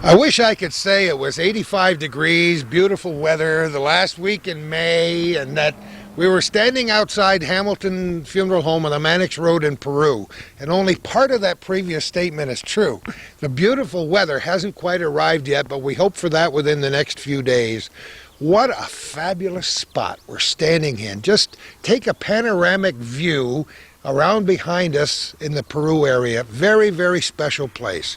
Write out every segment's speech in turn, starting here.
I wish I could say it was 85 degrees, beautiful weather the last week in May, and that we were standing outside Hamilton Funeral Home on the Mannix Road in Peru, and only part of that previous statement is true. The beautiful weather hasn't quite arrived yet, but we hope for that within the next few days. What a fabulous spot we're standing in. Just take a panoramic view around behind us in the Peru area. Very, very special place.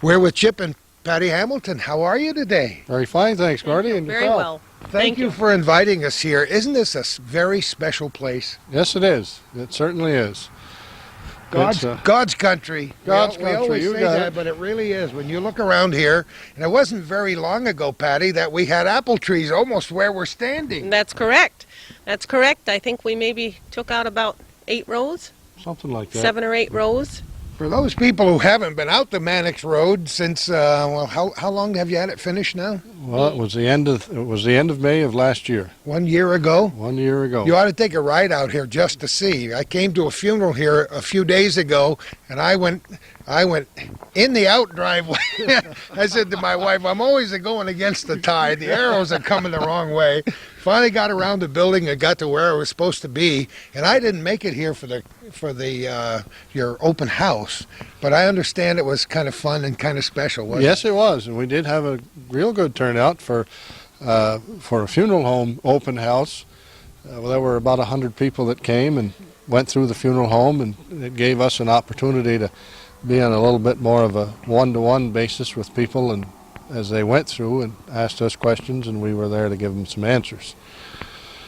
We're with Chip and Patty Hamilton. How are you today? Very fine, thanks, Marty. And Very yourself? well. Thank you for inviting us here. Isn't this a very special place? Yes, it is. It certainly is. God's country. God's We country. always You say got that, it. but it really is. When you look around here, and it wasn't very long ago, Patty, that we had apple trees almost where we're standing. That's correct. That's correct. I think we maybe took out about 8 rows, Something like that. 7 or 8 rows. For those people who haven't been out the Mannix Road since, how long have you had it finished now? Well, it was the end of May of last year. 1 year ago? 1 year ago. You ought to take a ride out here just to see. I came to a funeral here a few days ago, and I went in the out driveway. I said to my wife, I'm always going against the tide. The arrows are coming the wrong way. Finally got around the building and got to where I was supposed to be, and I didn't make it here for your open house, but I understand it was kind of fun and kind of special, wasn't it? Yes, it was, and we did have a real good turnout for a funeral home open house. Well, there were about 100 people that came and went through the funeral home, and it gave us an opportunity to be on a little bit more of a one-to-one basis with people, and as they went through and asked us questions, and we were there to give them some answers.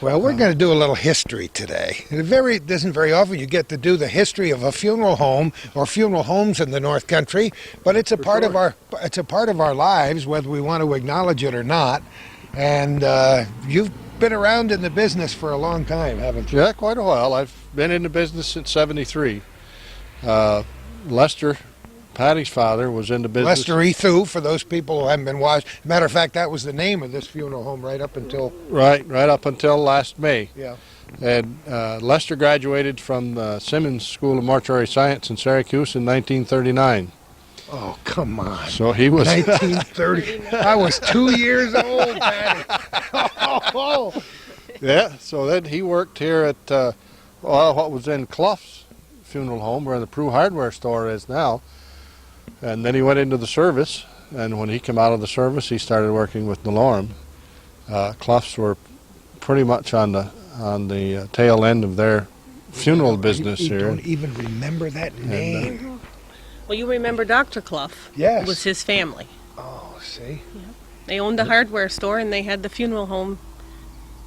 Well, we're going to do a little history today. It isn't very often you get to do the history of a funeral home or funeral homes in the North Country, but it's a part of our lives, whether we want to acknowledge it or not. And you've been around in the business for a long time, haven't you? Yeah, quite a while. I've been in the business since '73. Lester, Patty's father, was in the business. Lester Ethu, for those people who haven't been watched. Matter of fact, that was the name of this funeral home right up until... Right up until last May. Yeah. And Lester graduated from the Simmons School of Mortuary Science in Syracuse in 1939. Oh, come on. So he was... 1930. I was 2 years old, Patty. Oh. Yeah, so then he worked here at what was in Clough's funeral home, where the Peru hardware store is now. And then he went into the service, and when he came out of the service, he started working with Delorme. Clough's were pretty much on the tail end of their funeral business you here. Don't even remember that name. Well, you remember Dr. Clough. Yes. It was his family. Oh, see? They owned the hardware store, and they had the funeral home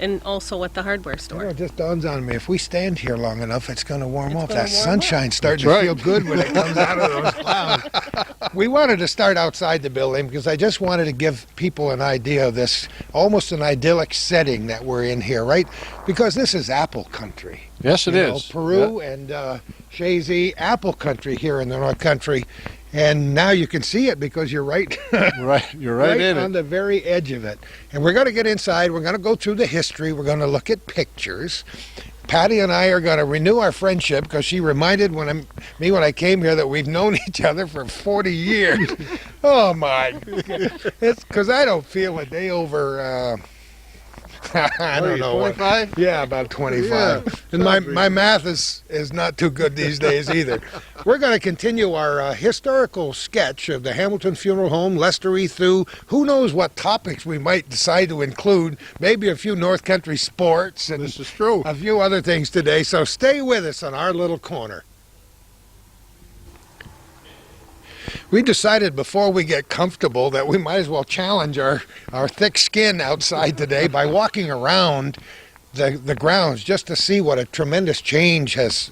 and also at the hardware You store. know, it just dawns on me, if we stand here long enough, it's going to warm It's up. gonna That warm sunshine's starting That's to feel right. good when it comes out of those clouds. We wanted to start outside the building because I just wanted to give people an idea of this, almost an idyllic setting that we're in here, right? Because this is apple country. Yes, it You is. know, Peru and Shazy, apple country here in the North Country. And now you can see it because you're right, Right, you're right in on it. the very edge of it. And we're going to get inside. We're going to go through the history. We're going to look at pictures. Patty and I are going to renew our friendship because she reminded me when I came here that we've known each other for 40 years. Oh, my. It's because I don't feel a day over... I don't know. 25? Yeah, about 25. Yeah, And my math is not too good these days either. We're going to continue our historical sketch of the Hamilton Funeral Home, Lester Ethu. Who knows what topics we might decide to include. Maybe a few North Country sports and This is true. a few other things today. So stay with us on our little corner. We decided before we get comfortable that we might as well challenge our thick skin outside today by walking around the grounds just to see what a tremendous change has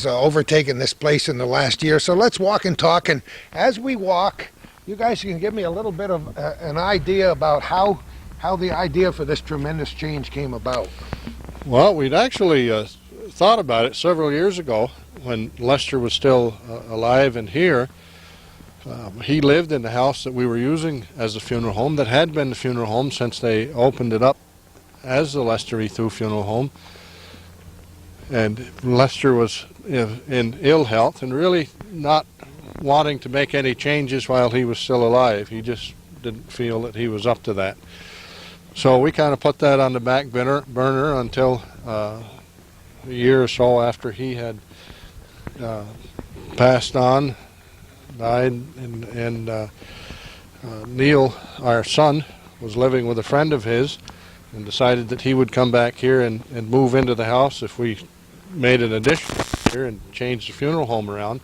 overtaken this place in the last year. So let's walk and talk, and as we walk, you guys can give me a little bit of an idea about how the idea for this tremendous change came about. Well, we'd actually thought about it several years ago when Lester was still alive and here. He lived in the house that we were using as a funeral home, that had been the funeral home since they opened it up as the Lester Ethu Funeral Home. And Lester was in ill health and really not wanting to make any changes while he was still alive. He just didn't feel that he was up to that. So we kind of put that on the back burner until a year or so after he had passed on, died, and Neil, our son, was living with a friend of his and decided that he would come back here and move into the house if we made an addition here and changed the funeral home around.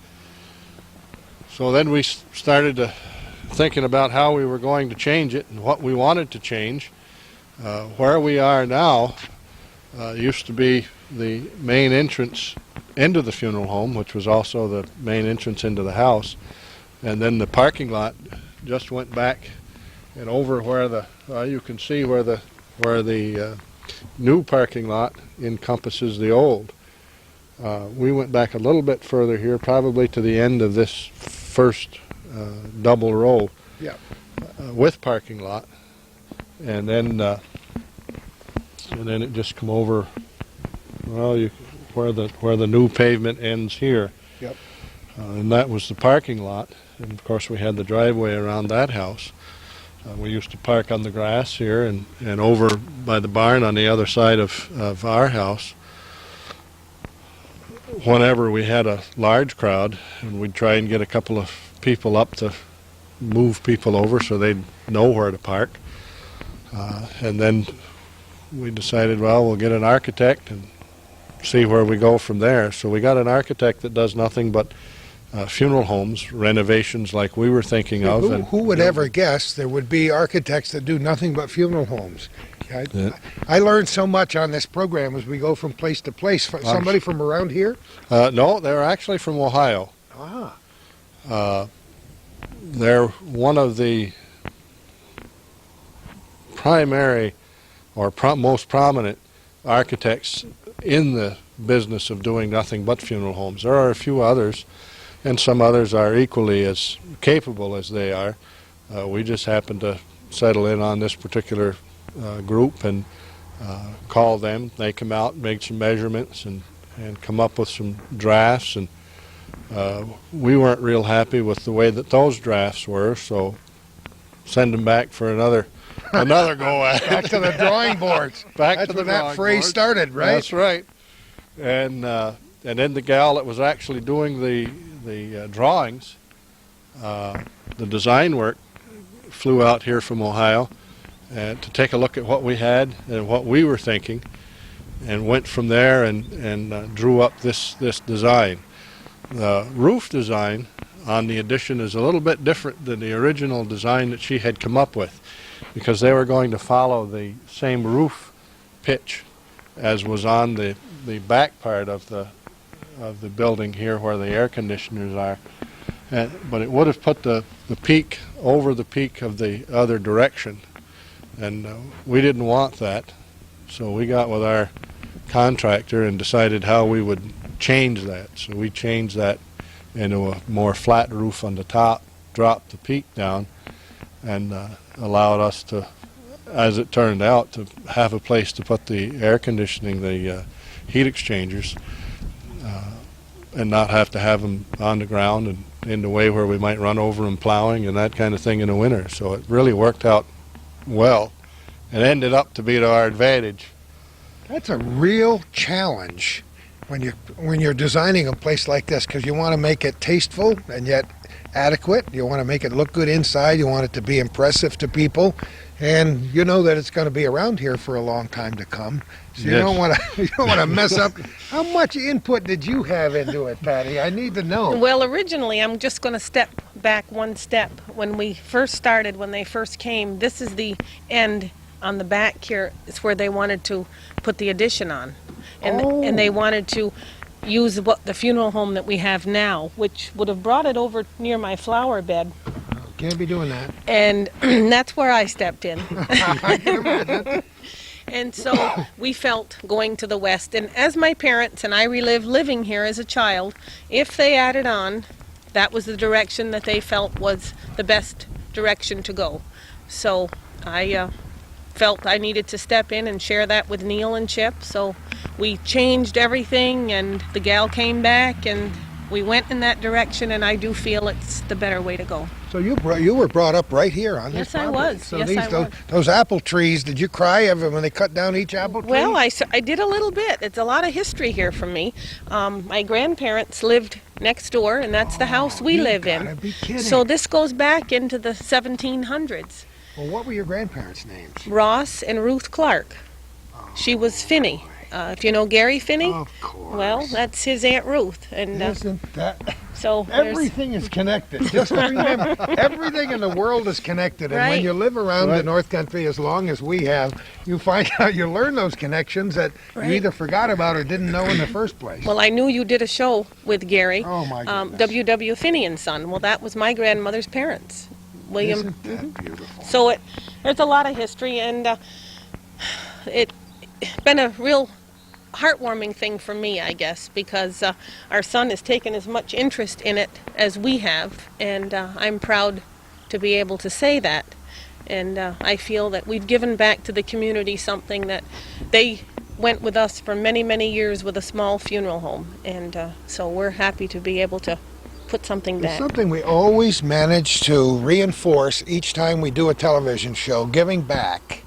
So then we started thinking about how we were going to change it and what we wanted to change. Where we are now used to be the main entrance into the funeral home, which was also the main entrance into the house, and then the parking lot just went back and over where the you can see where the new parking lot encompasses the old. We went back a little bit further here, probably to the end of this first double row, Yeah. with parking lot, and then it just come over. Well, where the new pavement ends here. Yep. And that was the parking lot, and of course we had the driveway around that house. We used to park on the grass here and over by the barn on the other side of our house. Whenever we had a large crowd, and we'd try and get a couple of people up to move people over so they'd know where to park. And then we decided, well, we'll get an architect and see where we go from there. So we got an architect that does nothing but funeral homes, renovations like we were thinking of. Who would ever guess there would be architects that do nothing but funeral homes? I learned so much on this program as we go from place to place. Somebody from around here? No, they're actually from Ohio. Ah. They're one of the primary or most prominent architects in the business of doing nothing but funeral homes. There are a few others, and some others are equally as capable as they are. We just happened to settle in on this particular group and call them. They come out and make some measurements and come up with some drafts, and we weren't real happy with the way that those drafts were, so send them back for another go at it. Back to the drawing boards. That's when that phrase started, right? That's right. And then the gal that was actually doing the drawings, the design work, flew out here from Ohio to take a look at what we had and what we were thinking, and went from there and drew up this design. The roof design on the addition is a little bit different than the original design that she had come up with, because they were going to follow the same roof pitch as was on the back part of the building here where the air conditioners are. But it would have put the peak over the peak of the other direction, and we didn't want that. So we got with our contractor and decided how we would change that. So we changed that into a more flat roof on the top, dropped the peak down, and allowed us to, as it turned out, to have a place to put the air conditioning, the heat exchangers, and not have to have them on the ground and in the way where we might run over them plowing and that kind of thing in the winter. So it really worked out well and ended up to be to our advantage. That's a real challenge when you're designing a place like this, because you want to make it tasteful and yet adequate. You want to make it look good inside. You want it to be impressive to people, and you know that it's going to be around here for a long time to come. So you don't want to mess up. How much input did you have into it, Patty? I need to know. Well, originally, I'm just going to step back one step. When we first started, when they first came, this is the end on the back here. It's where they wanted to put the addition on. And they wanted to use the funeral home that we have now, which would have brought it over near my flower bed. Can't be doing that. And that's where I stepped in. I can imagine. And so we felt going to the west. And as my parents and I relived living here as a child, if they added on, that was the direction that they felt was the best direction to go. So I felt I needed to step in and share that with Neil and Chip. So we changed everything, and the gal came back, and we went in that direction, and I do feel it's the better way to go. So you were brought up right here on this Yes, I property. was. So Yes, I was. those apple trees, did you cry ever when they cut down each apple tree? Well, I did a little bit. It's a lot of history here for me. My grandparents lived next door, and that's the house we you live gotta in. be kidding. So this goes back into the 1700s. Well, what were your grandparents' names? Ross and Ruth Clark. She was Finney. If you know Gary Finney, Of course. well, that's his Aunt Ruth. And Isn't that... so there's, Everything is connected. Just remember, everything in the world is connected. And when Right. you live around the Right. North Country as long as we have, you find out you learn those connections that you Right. either forgot about or didn't know in the first place. well, I knew you did a show with Gary. Oh, my goodness. W.W. Finney and Son. Well, that was my grandmother's parents. William. Isn't that beautiful? So there's a lot of history, and it's been a real heartwarming thing for me, I guess, because our son has taken as much interest in it as we have, and I'm proud to be able to say that. And I feel that we've given back to the community something that they went with us for many, many years with a small funeral home, and so we're happy to be able to put something It's back. something we always manage to reinforce each time we do a television show, giving back.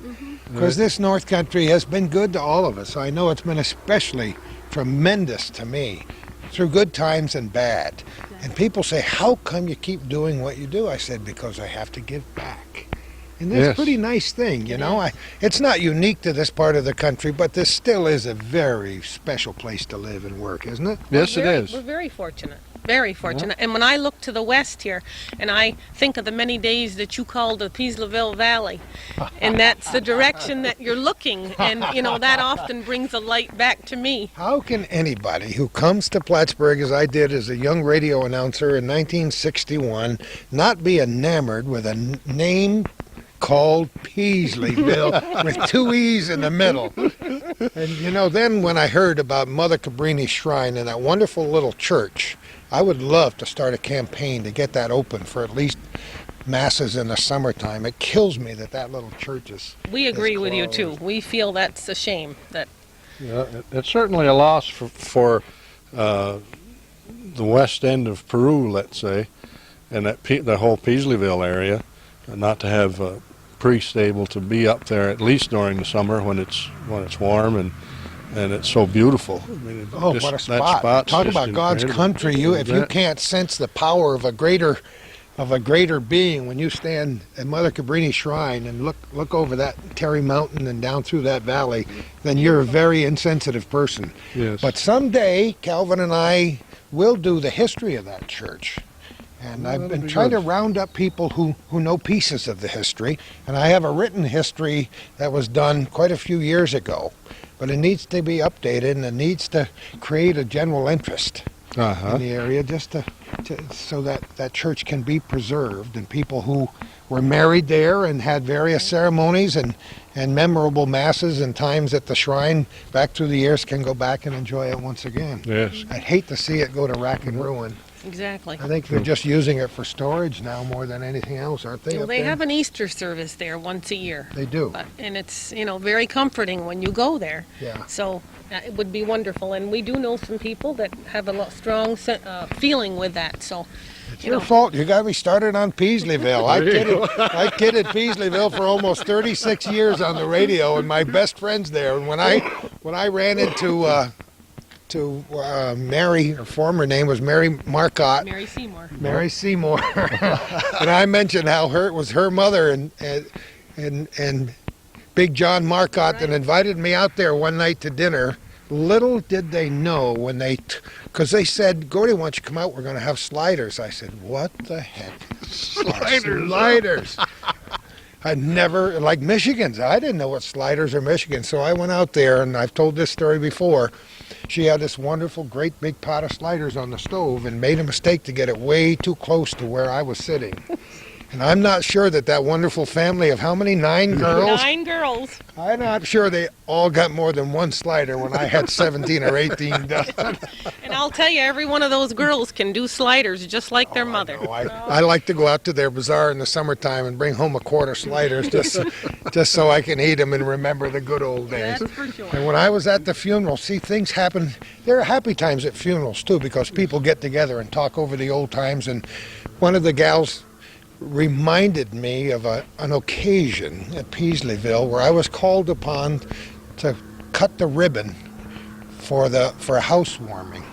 Because this North Country has been good to all of us. I know it's been especially tremendous to me through good times and bad. And people say, how come you keep doing what you do? I said, because I have to give back. And that's Yes. a pretty nice thing, you know. It's not unique to this part of the country, but this still is a very special place to live and work, isn't it? Yes, it We're is. very fortunate. Very fortunate. And when I look to the west here, and I think of the many days that you call the Peasleville Valley, and that's the direction that you're looking, and you know that often brings a light back to me. How can anybody who comes to Plattsburgh, as I did as a young radio announcer in 1961, not be enamored with a name called Peasleyville with two E's in the middle? And you know, then when I heard about Mother Cabrini's Shrine and that wonderful little church, I would love to start a campaign to get that open for at least masses in the summertime. It kills me that that little church is... We agree with you closed. too. We feel that's a shame that Yeah, it's certainly a loss for the west end of Peru, let's say, and the whole Peasleyville area, not to have priests able to be up there at least during the summer when it's warm and it's so beautiful. I mean, Oh, just, what a that spot. spot's Talk just about God's incredible. country. If you bet. can't sense the power of a greater being when you stand at Mother Cabrini's Shrine and look over that Terry Mountain and down through that valley, then you're a very insensitive person. Yes. But someday, Calvin and I will do the history of that church. And Well, I've that'll been be trying to good. round up people who know pieces of the history. And I have a written history that was done quite a few years ago. But it needs to be updated, and it needs to create a general interest Uh-huh. in the area just so that that church can be preserved, and people who were married there and had various ceremonies and memorable masses and times at the shrine back through the years can go back and enjoy it once again. Yes. I'd hate to see it go to rack and ruin. exactly. I think they're just using it for storage now more than anything else, aren't they? Well, up they there? have an Easter service there once a year. They do. And it's, very comforting when you go there. Yeah. So it would be wonderful. And we do know some people that have a strong feeling with that. So, It's your fault. You got me started on Peasleyville. I kidded Peasleyville for almost 36 years on the radio, and my best friends there. And when I ran into Mary, her former name was Mary Marcotte. Mary Seymour. Mary Seymour. And I mentioned how it was her mother and Big John Marcotte that invited me out there one night to dinner. Little did they know when because they said, Gordy, why don't you come out? We're going to have sliders. I said, what the heck? Sliders. I'd never, like Michigan's, I didn't know what sliders are Michigan. So I went out there, and I've told this story before. She had this wonderful, great big pot of sliders on the stove and made a mistake to get it way too close to where I was sitting. And I'm not sure that wonderful family of how many, 9 girls? 9 girls. I'm not sure they all got more than one slider when I had 17 or 18 done. And I'll tell you, every one of those girls can do sliders just like their mother. I like to go out to their bazaar in the summertime and bring home a quart of sliders just so I can eat them and remember the good old days. That's for sure. And when I was at the funeral, see, things happen. There are happy times at funerals, too, because people get together and talk over the old times. And one of the gals reminded me of an occasion at Peasleyville where I was called upon to cut the ribbon for a housewarming.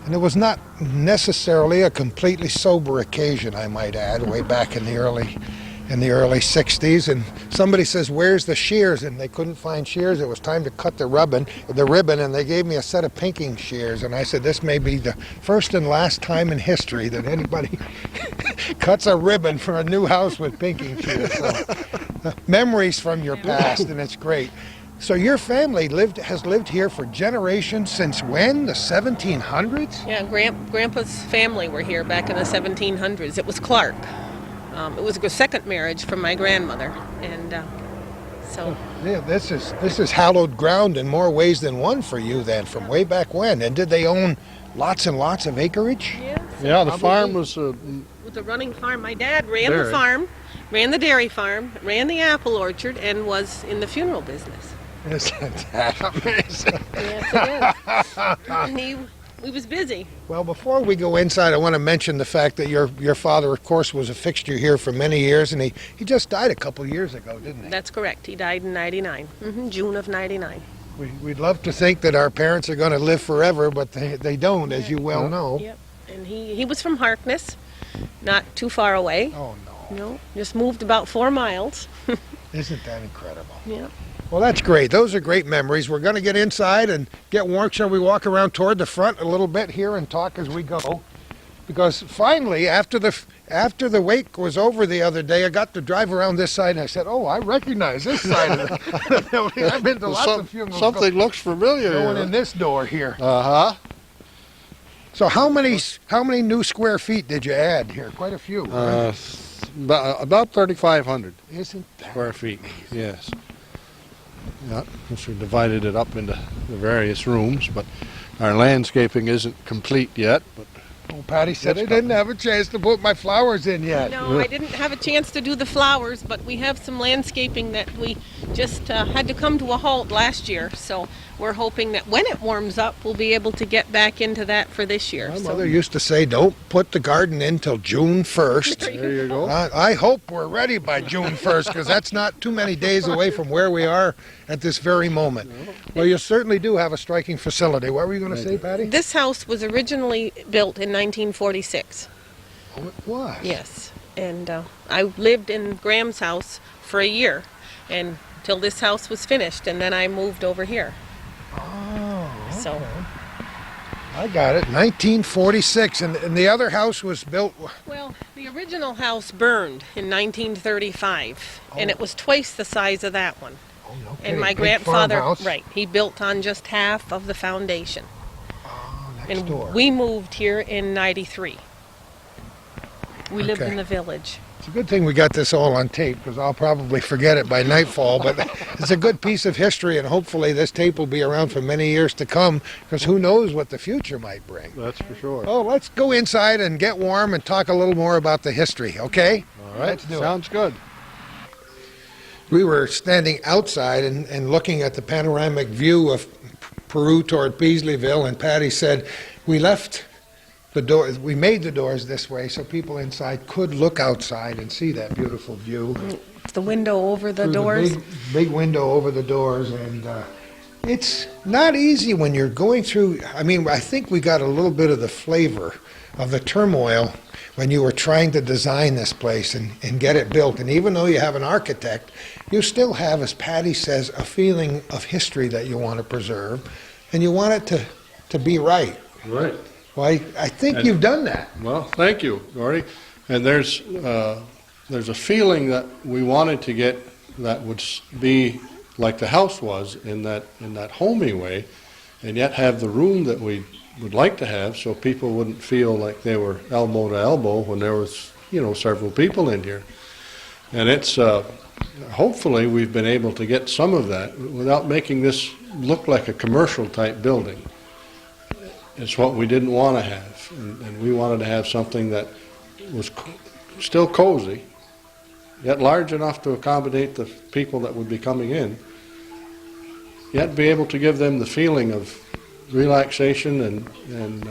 And it was not necessarily a completely sober occasion, I might add, way back in the early 60s. And somebody says, "Where's the shears?" And they couldn't find shears. It was time to cut the ribbon, and they gave me a set of pinking shears. And I said, this may be the first and last time in history that anybody cuts a ribbon for a new house with pinking shears. So, memories from your past, and it's great. So your family has lived here for generations. Since when? The 1700s? Yeah, Grandpa's family were here back in the 1700s. It was Clark. It was a second marriage from my grandmother, and so. Yeah, this is hallowed ground in more ways than one for you then, from way back when. And did they own lots and lots of acreage? Yes. Yeah, the farm was With a running farm. My dad ran the farm, ran the dairy farm, ran the apple orchard, and was in the funeral business. Isn't that amazing? Yes, it is. He was busy. Well, before we go inside, I want to mention the fact that your father, of course, was a fixture here for many years, and he just died a couple years ago, didn't he? That's correct. He died in 99, June of 99. We'd love to think that our parents are going to live forever, but they don't, as you well know. Yep. And he was from Harkness, not too far away. Oh, no. No, just moved about 4 miles. Isn't that incredible? Yeah. Well, that's great. Those are great memories. We're going to get inside and get warm. Shall we walk around toward the front a little bit here and talk as we go? Because finally, after the wake was over the other day, I got to drive around this side, and I said, "Oh, I recognize this side of the building. I've been to lots of funerals. Something looks familiar. Going in this door here." Uh-huh. So how many new square feet did you add here? Quite a few. Right? About 3,500 Isn't that square feet. Yes. Yeah, we divided it up into the various rooms, but our landscaping isn't complete yet. But Oh, Patty said I didn't have a chance to put my flowers in yet. No, I didn't have a chance to do the flowers, but we have some landscaping that we just had to come to a halt last year. So we're hoping that when it warms up, we'll be able to get back into that for this year. My mother used to say, "Don't put the garden in till June 1st." there you go. I hope we're ready by June 1st, because that's not too many days away from where we are at this very moment. Well, you certainly do have a striking facility. What were you going to say, Patty? This house was originally built in 1946. Oh, it was. Yes, and I lived in Graham's house for a year, and till this house was finished, and then I moved over here. Oh, So I got it. 1946, and the other house was built. well, the original house burned in 1935, and it was twice the size of that one. Oh, no And my kidding. Big grandfather, farmhouse. right, he built on just half of the foundation. Oh, next And door. we moved here in 93. We lived Okay. in the village. It's a good thing we got this all on tape, because I'll probably forget it by nightfall, but it's a good piece of history, and hopefully this tape will be around for many years to come, because who knows what the future might bring. That's for sure. Oh, let's go inside and get warm and talk a little more about the history, okay? All right. Let's do it. Sounds good. We were standing outside and looking at the panoramic view of Peru toward Peasleyville, and Patty said, we made the doors this way so people inside could look outside and see that beautiful view. The window over the Through doors. big window over the doors, and it's not easy when you're going through. I mean, I think we got a little bit of the flavor of the turmoil when you were trying to design this place and get it built. And even though you have an architect, you still have, as Patty says, a feeling of history that you want to preserve, and you want it to be right. Right. Well, I think you've done that. Well, thank you, Gordy. And there's a feeling that we wanted to get that would be like the house was in that homey way, and yet have the room that we would like to have, so people wouldn't feel like they were elbow to elbow when there was several people in here. And it's, hopefully we've been able to get some of that without making this look like a commercial type building. It's what we didn't want to have. And we wanted to have something that was still cozy, yet large enough to accommodate the people that would be coming in, yet be able to give them the feeling of relaxation and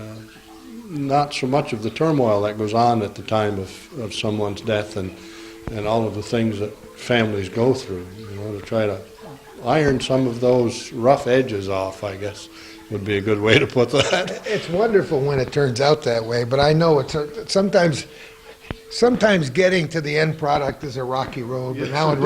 not so much of the turmoil that goes on at the time of someone's death and all of the things that families go through, to try to iron some of those rough edges off, I guess, would be a good way to put that. It's wonderful when it turns out that way, but I know it's sometimes getting to the end product is a rocky road, but now in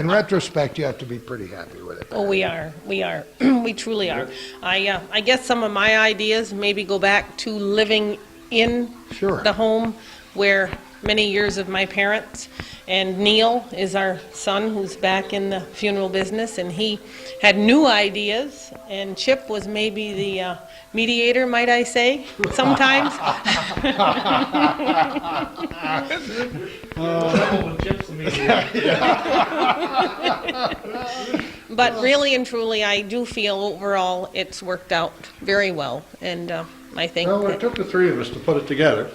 retrospect, you have to be pretty happy with it. Oh, we are. We truly are. I guess some of my ideas maybe go back to living in Sure. the home where many years of my parents, and Neil is our son who's back in the funeral business, and he had new ideas, and Chip was maybe the mediator, might I say, sometimes. But really and truly, I do feel overall it's worked out very well, and I think Well, it took the three of us to put it together.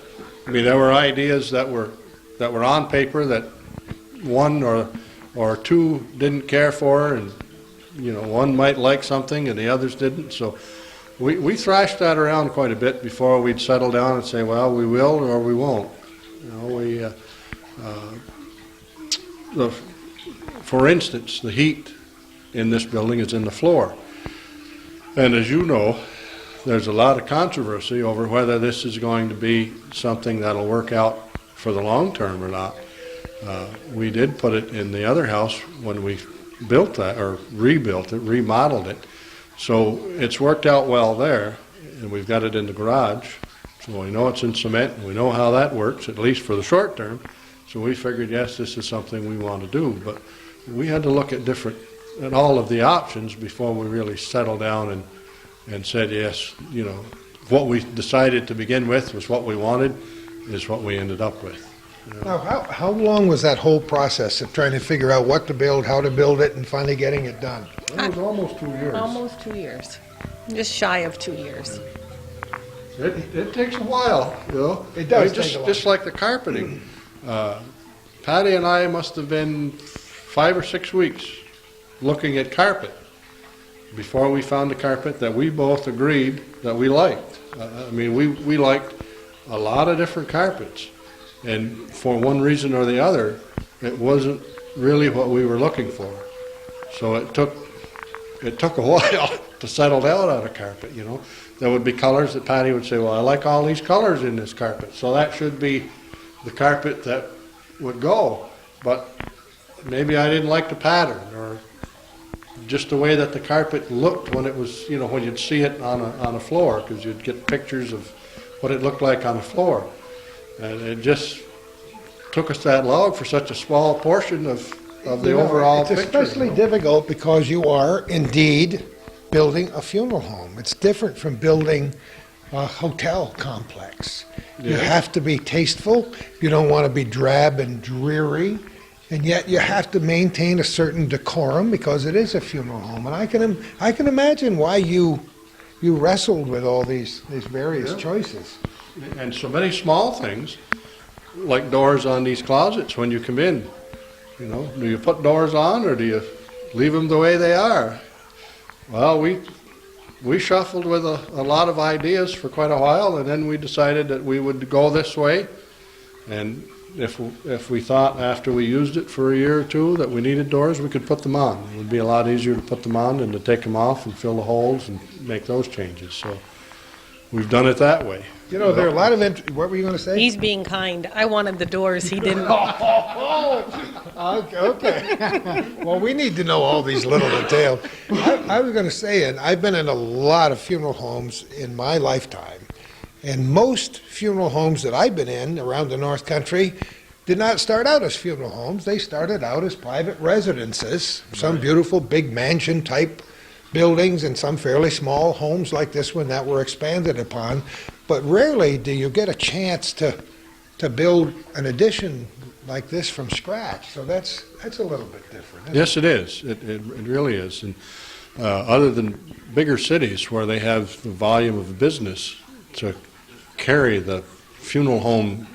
I mean, there were ideas that were on paper that one or two didn't care for, and one might like something and the others didn't. So we thrashed that around quite a bit before we'd settle down and say, well, we will or we won't. For instance, the heat in this building is in the floor, and as you know, there's a lot of controversy over whether this is going to be something that'll work out for the long term or not. We did put it in the other house when we built that, or rebuilt it, remodeled it. So it's worked out well there, and we've got it in the garage. So we know it's in cement, and we know how that works, at least for the short term. So we figured, yes, this is something we want to do. But we had to look at all of the options before we really settled down and said, yes, what we decided to begin with was what we wanted, is what we ended up with. Now, how long was that whole process of trying to figure out what to build, how to build it, and finally getting it done? It was almost 2 years. almost 2 years, just shy of 2 years. It takes a while, It does just, take a while. Just like the carpeting. Patty and I must have been 5 or 6 weeks looking at carpet before we found a carpet that we both agreed that we liked. We liked a lot of different carpets, and for one reason or the other, it wasn't really what we were looking for. So it took a while to settle down on a carpet. There would be colors that Patty would say, well, I like all these colors in this carpet, so that should be the carpet that would go. But maybe I didn't like the pattern, or just the way that the carpet looked when it was, when you'd see it on a floor, because you'd get pictures of what it looked like on the floor. And it just took us that long for such a small portion of the overall it's picture. It's especially difficult because you are indeed building a funeral home. It's different from building a hotel complex. You Yeah. have to be tasteful. You don't want to be drab and dreary. And yet you have to maintain a certain decorum because it is a funeral home. And I can imagine why you wrestled with all these various Yeah. choices. And so many small things, like doors on these closets when you come in. Do you put doors on or do you leave them the way they are? Well, we shuffled with a lot of ideas for quite a while, and then we decided that we would go this way. And if we thought after we used it for a year or two that we needed doors, we could put them on. It would be a lot easier to put them on than to take them off and fill the holes and make those changes. So we've done it that way. There are a lot of what were you going to say? He's being kind. I wanted the doors, he didn't. Okay. Well, we need to know all these little details. I was going to say, and I've been in a lot of funeral homes in my lifetime, and most funeral homes that I've been in around the North Country did not start out as funeral homes. They started out as private residences, some beautiful big mansion-type buildings and some fairly small homes like this one that were expanded upon. But rarely do you get a chance to to build an addition like this from scratch. So that's a little bit different. Isn't Yes, it is. It really is. And other than bigger cities where they have the volume of business to carry the funeral home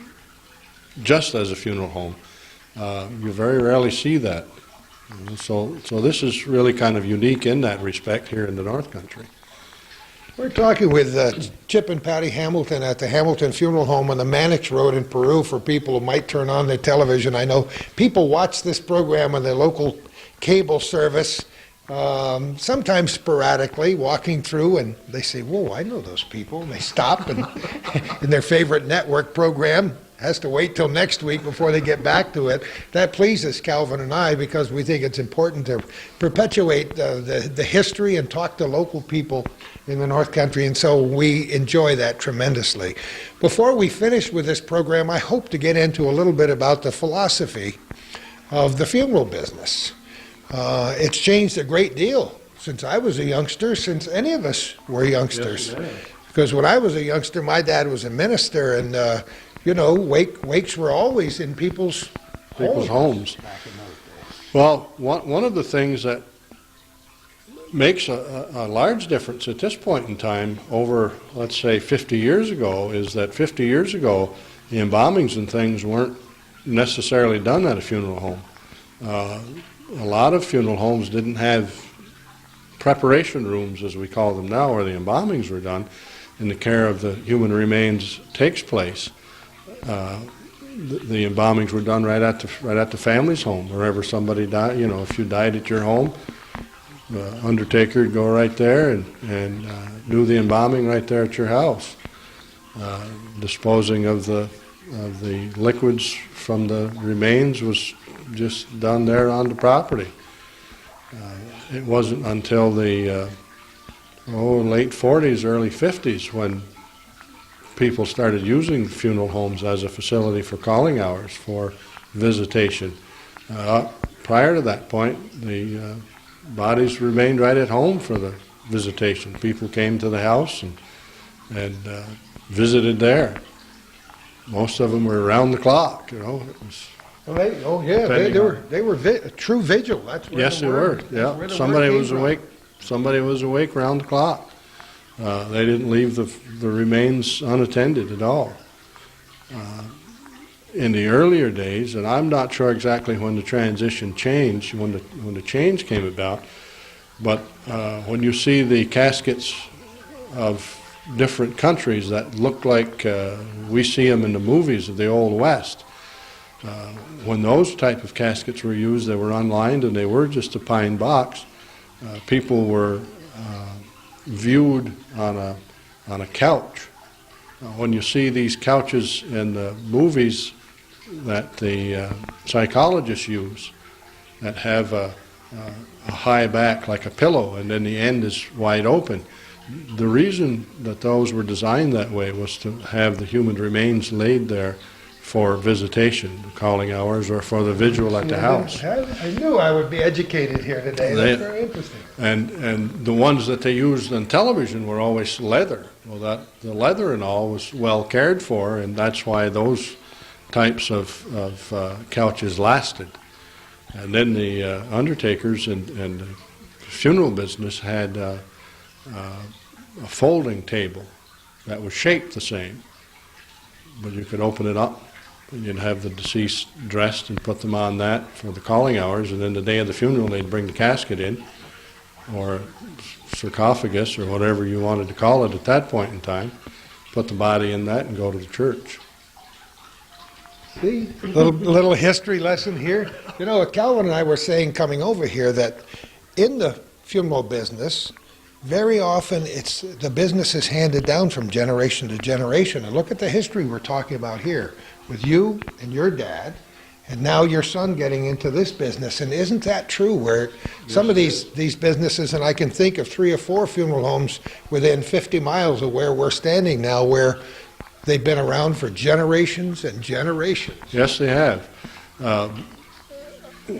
just as a funeral home, you very rarely see that. So this is really kind of unique in that respect here in the North Country. We're talking with Chip and Patty Hamilton at the Hamilton Funeral Home on the Mannix Road in Peru for people who might turn on their television. I know people watch this program on their local cable service, sometimes sporadically, walking through, and they say, whoa, I know those people. And they stop, and in their favorite network program, has to wait till next week before they get back to it. That pleases Calvin and I because we think it's important to perpetuate the history and talk to local people in the North Country, and so we enjoy that tremendously. Before we finish with this program, I hope to get into a little bit about the philosophy of the funeral business. It's changed a great deal since I was a youngster, since any of us were youngsters. Yes, because when I was a youngster, my dad was a minister, and wakes were always in people's homes. Well, one of the things that makes a large difference at this point in time over, let's say, 50 years ago is that 50 years ago, the embalmings and things weren't necessarily done at a funeral home. A lot of funeral homes didn't have preparation rooms, as we call them now, where the embalmings were done and the care of the human remains takes place. The embalmings were done right at the family's home, wherever somebody died. If you died at your home, the undertaker would go right there and do the embalming right there at your house. Disposing of the liquids from the remains was just done there on the property. It wasn't until the late 40s, early 50s when people started using funeral homes as a facility for calling hours, for visitation. Prior to that point, the bodies remained right at home for the visitation. People came to the house and visited there. Most of them were around the clock. It was they were true vigil. That's where yes, the they word, were. Yeah, where the somebody word was came awake. Somebody was awake round the clock. They didn't leave the remains unattended at all. In the earlier days, and I'm not sure exactly when the transition changed, when the change came about, but when you see the caskets of different countries that look like we see them in the movies of the Old West, when those type of caskets were used, they were unlined and they were just a pine box. People were viewed on a couch. When you see these couches in the movies that the psychologists use, that have a high back like a pillow and then the end is wide open, the reason that those were designed that way was to have the human remains laid there for visitation, calling hours, or for the vigil at the house. I knew I would be educated here today. That's very interesting. And the ones that they used on television were always leather. Well, the leather and all was well cared for, and that's why those types of couches lasted. And then the undertakers and the funeral business had a folding table that was shaped the same, but you could open it up. You'd have the deceased dressed and put them on that for the calling hours, and then the day of the funeral they'd bring the casket in, or sarcophagus, or whatever you wanted to call it at that point in time, put the body in that and go to the church. See, little history lesson here. Calvin and I were saying coming over here that in the funeral business, very often the business is handed down from generation to generation. And look at the history we're talking about here with you and your dad, and now your son getting into this business. And isn't that true, where some of these businesses, and I can think of 3 or 4 funeral homes within 50 miles of where we're standing now, where they've been around for generations and generations. Yes, they have.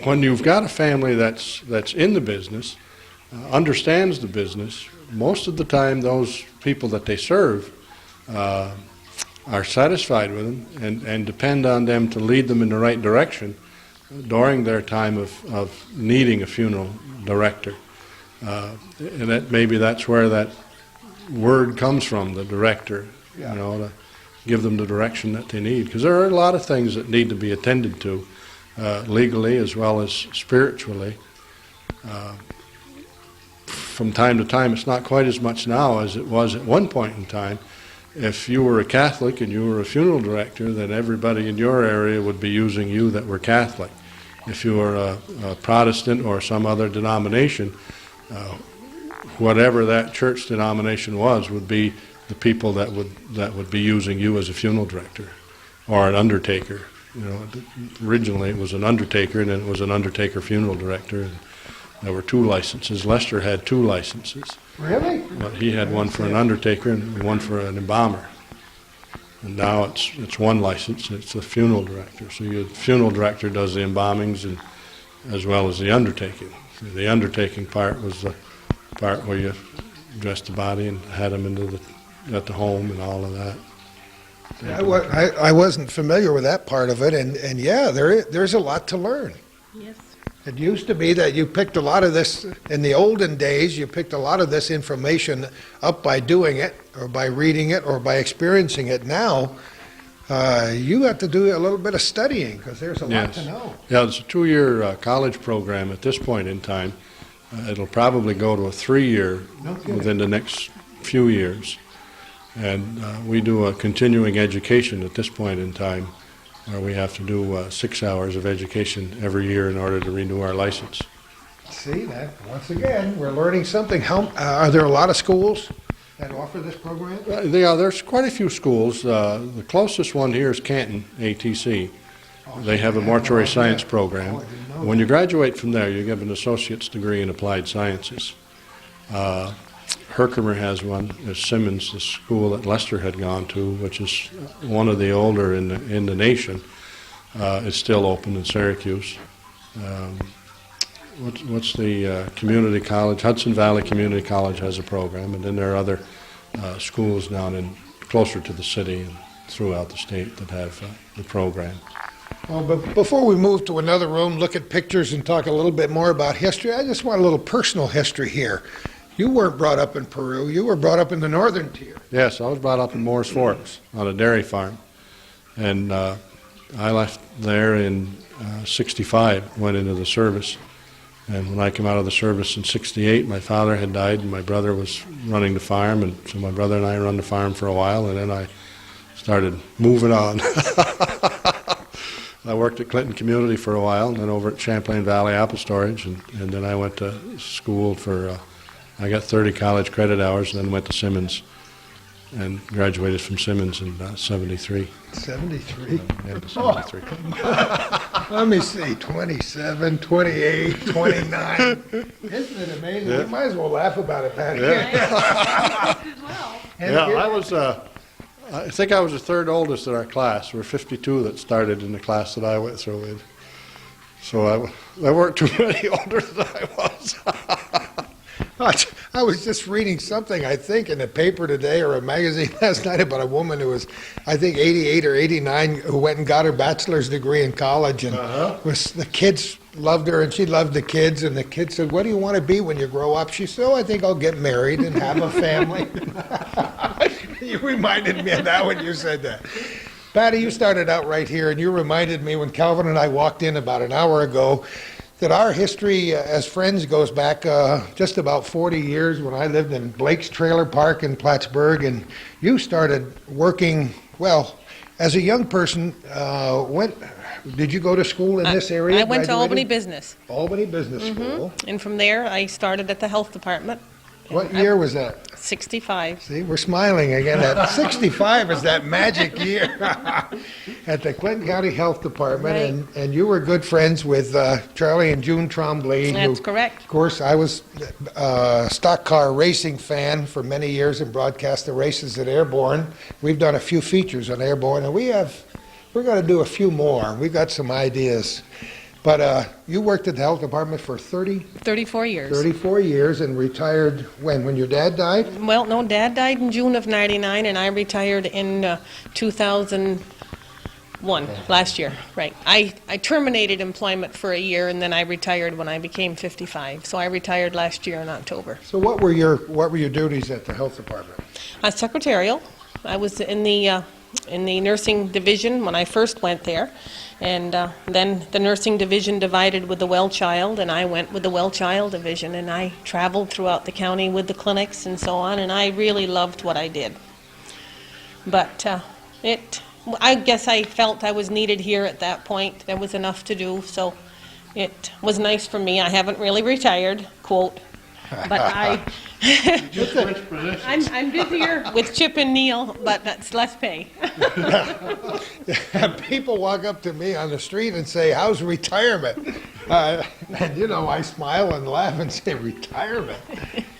When you've got a family that's in the business, understands the business, most of the time those people that they serve are satisfied with them and depend on them to lead them in the right direction during their time of needing a funeral director. And that maybe that's where that word comes from, the director, Yeah. to give them the direction that they need. Because there are a lot of things that need to be attended to, legally as well as spiritually. From time to time, it's not quite as much now as it was at one point in time. If you were a Catholic and you were a funeral director, then everybody in your area would be using you that were Catholic. If you were a Protestant or some other denomination, whatever that church denomination was would be the people that would be using you as a funeral director or an undertaker. Originally it was an undertaker, and then it was an undertaker funeral director. And there were 2 licenses. Lester had 2 licenses. Really? But he had one for an undertaker and one for an embalmer. And now it's 1 license. It's a funeral director. So the funeral director does the embalmings and as well as the undertaking. So the undertaking part was the part where you dressed the body and had them at the home and all of that. I wasn't familiar with that part of it, and yeah, there's a lot to learn. Yes. It used to be that you picked a lot of this, in the olden days, you picked a lot of this information up by doing it, or by reading it, or by experiencing it. Now, you have to do a little bit of studying, because there's a lot to know. Yeah, it's a 2-year college program at this point in time. It'll probably go to a 3-year within the next few years. And we do a continuing education at this point in time, where we have to do 6 hours of education every year in order to renew our license. See, that, once again, we're learning something. Are there a lot of schools that offer this program? There's quite a few schools. The closest one here is Canton, ATC. They have a mortuary science program. When you graduate from there, you get an associate's degree in applied sciences. Herkimer has one. There's Simmons, the school that Lester had gone to, which is one of the older in the nation. It's still open in Syracuse. What's the community college? Hudson Valley Community College has a program, and then there are other schools down closer to the city and throughout the state that have the program. Well, but before we move to another room, look at pictures and talk a little bit more about history, I just want a little personal history here. You weren't brought up in Peru. You were brought up in the northern tier. Yes, I was brought up in Morris Forks on a dairy farm. And I left there in 65, went into the service. And when I came out of the service in 68, my father had died and my brother was running the farm. And so my brother and I run the farm for a while, and then I started moving on. I worked at Clinton Community for a while, and then over at Champlain Valley Apple Storage, and then I went to school for, I got 30 college credit hours, and then went to Simmons and graduated from Simmons in 73. 73? Yeah, 73. Let me see, 27, 28, 29. Isn't it amazing? Yeah. You might as well laugh about it, Patty. Yeah, I think I was the 3rd oldest in our class. There were 52 that started in the class that I went through with. So there weren't too many older than I was. I was just reading something, I think, in a paper today or a magazine last night about a woman who was, I think, 88 or 89, who went and got her bachelor's degree in college, and the kids loved her, and she loved the kids, and the kids said, "What do you want to be when you grow up?" She said, "Oh, I think I'll get married and have a family." You reminded me of that when you said that. Patty, you started out right here, and you reminded me when Calvin and I walked in about an hour ago that our history as friends goes back just about 40 years when I lived in Blake's Trailer Park in Plattsburgh, and you started working, well, as a young person. Did you go to school in this area? I went to graduated? Albany Business. Albany Business School. And from there, I started at the health department. What year was that? 65. See, we're smiling again. That 65 is that magic year at the Clinton County Health Department, Right. and you were good friends with Charlie and June Trombley. That's who, correct. Of course, I was a stock car racing fan for many years and broadcast the races at Airborne. We've done a few features on Airborne, and we're going to do a few more. We've got some ideas. But you worked at the health department for 34 years. 34 years and retired when? When your dad died? Well, no, Dad died in June of '99, and I retired in 2001, last year. Right. I terminated employment for a year, and then I retired when I became 55. So I retired last year in October. So what were your duties at the health department? Secretarial. I was in the nursing division when I first went there, and then the nursing division divided with the well child, and I went with the well child division, and I traveled throughout the county with the clinics and so on, and I really loved what I did. But I guess I felt I was needed here at that point. There was enough to do, so it was nice for me. I haven't really retired, quote, but Just which position? I'm busier with Chip and Neil, but that's less pay. People walk up to me on the street and say, "How's retirement?" And I smile and laugh and say, "Retirement."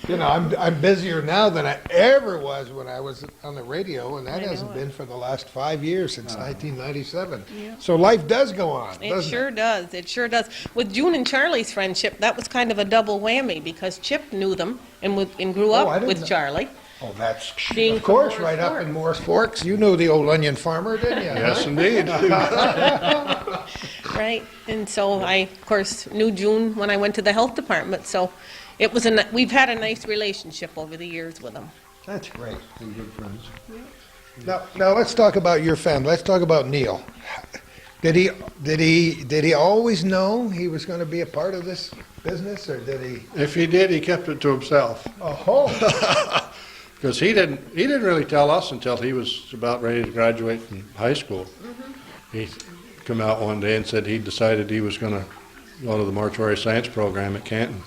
I'm busier now than I ever was when I was on the radio, and that hasn't been for the last 5 years, since 1997. Yeah. So life does go on, It doesn't sure does. It sure does. With June and Charlie's friendship, that was kind of a double whammy because Chip knew them and grew Oh, I up didn't with know. Charlie. Oh, that's, Being of course, from right Morris up in Fork. Morris Forks. You knew the old onion farmer, didn't you? Yes, indeed. Right, and so I, of course, knew June when I went to the health department, so it was we've had a nice relationship over the years with them. That's great. We're good friends. Now let's talk about your family. Let's talk about Neil. Did he always know he was going to be a part of this business, or did he? If he did, he kept it to himself. Oh, Because he didn't really tell us until he was about ready to graduate from high school. He come out one day and said he decided he was going to go to the mortuary science program at Canton.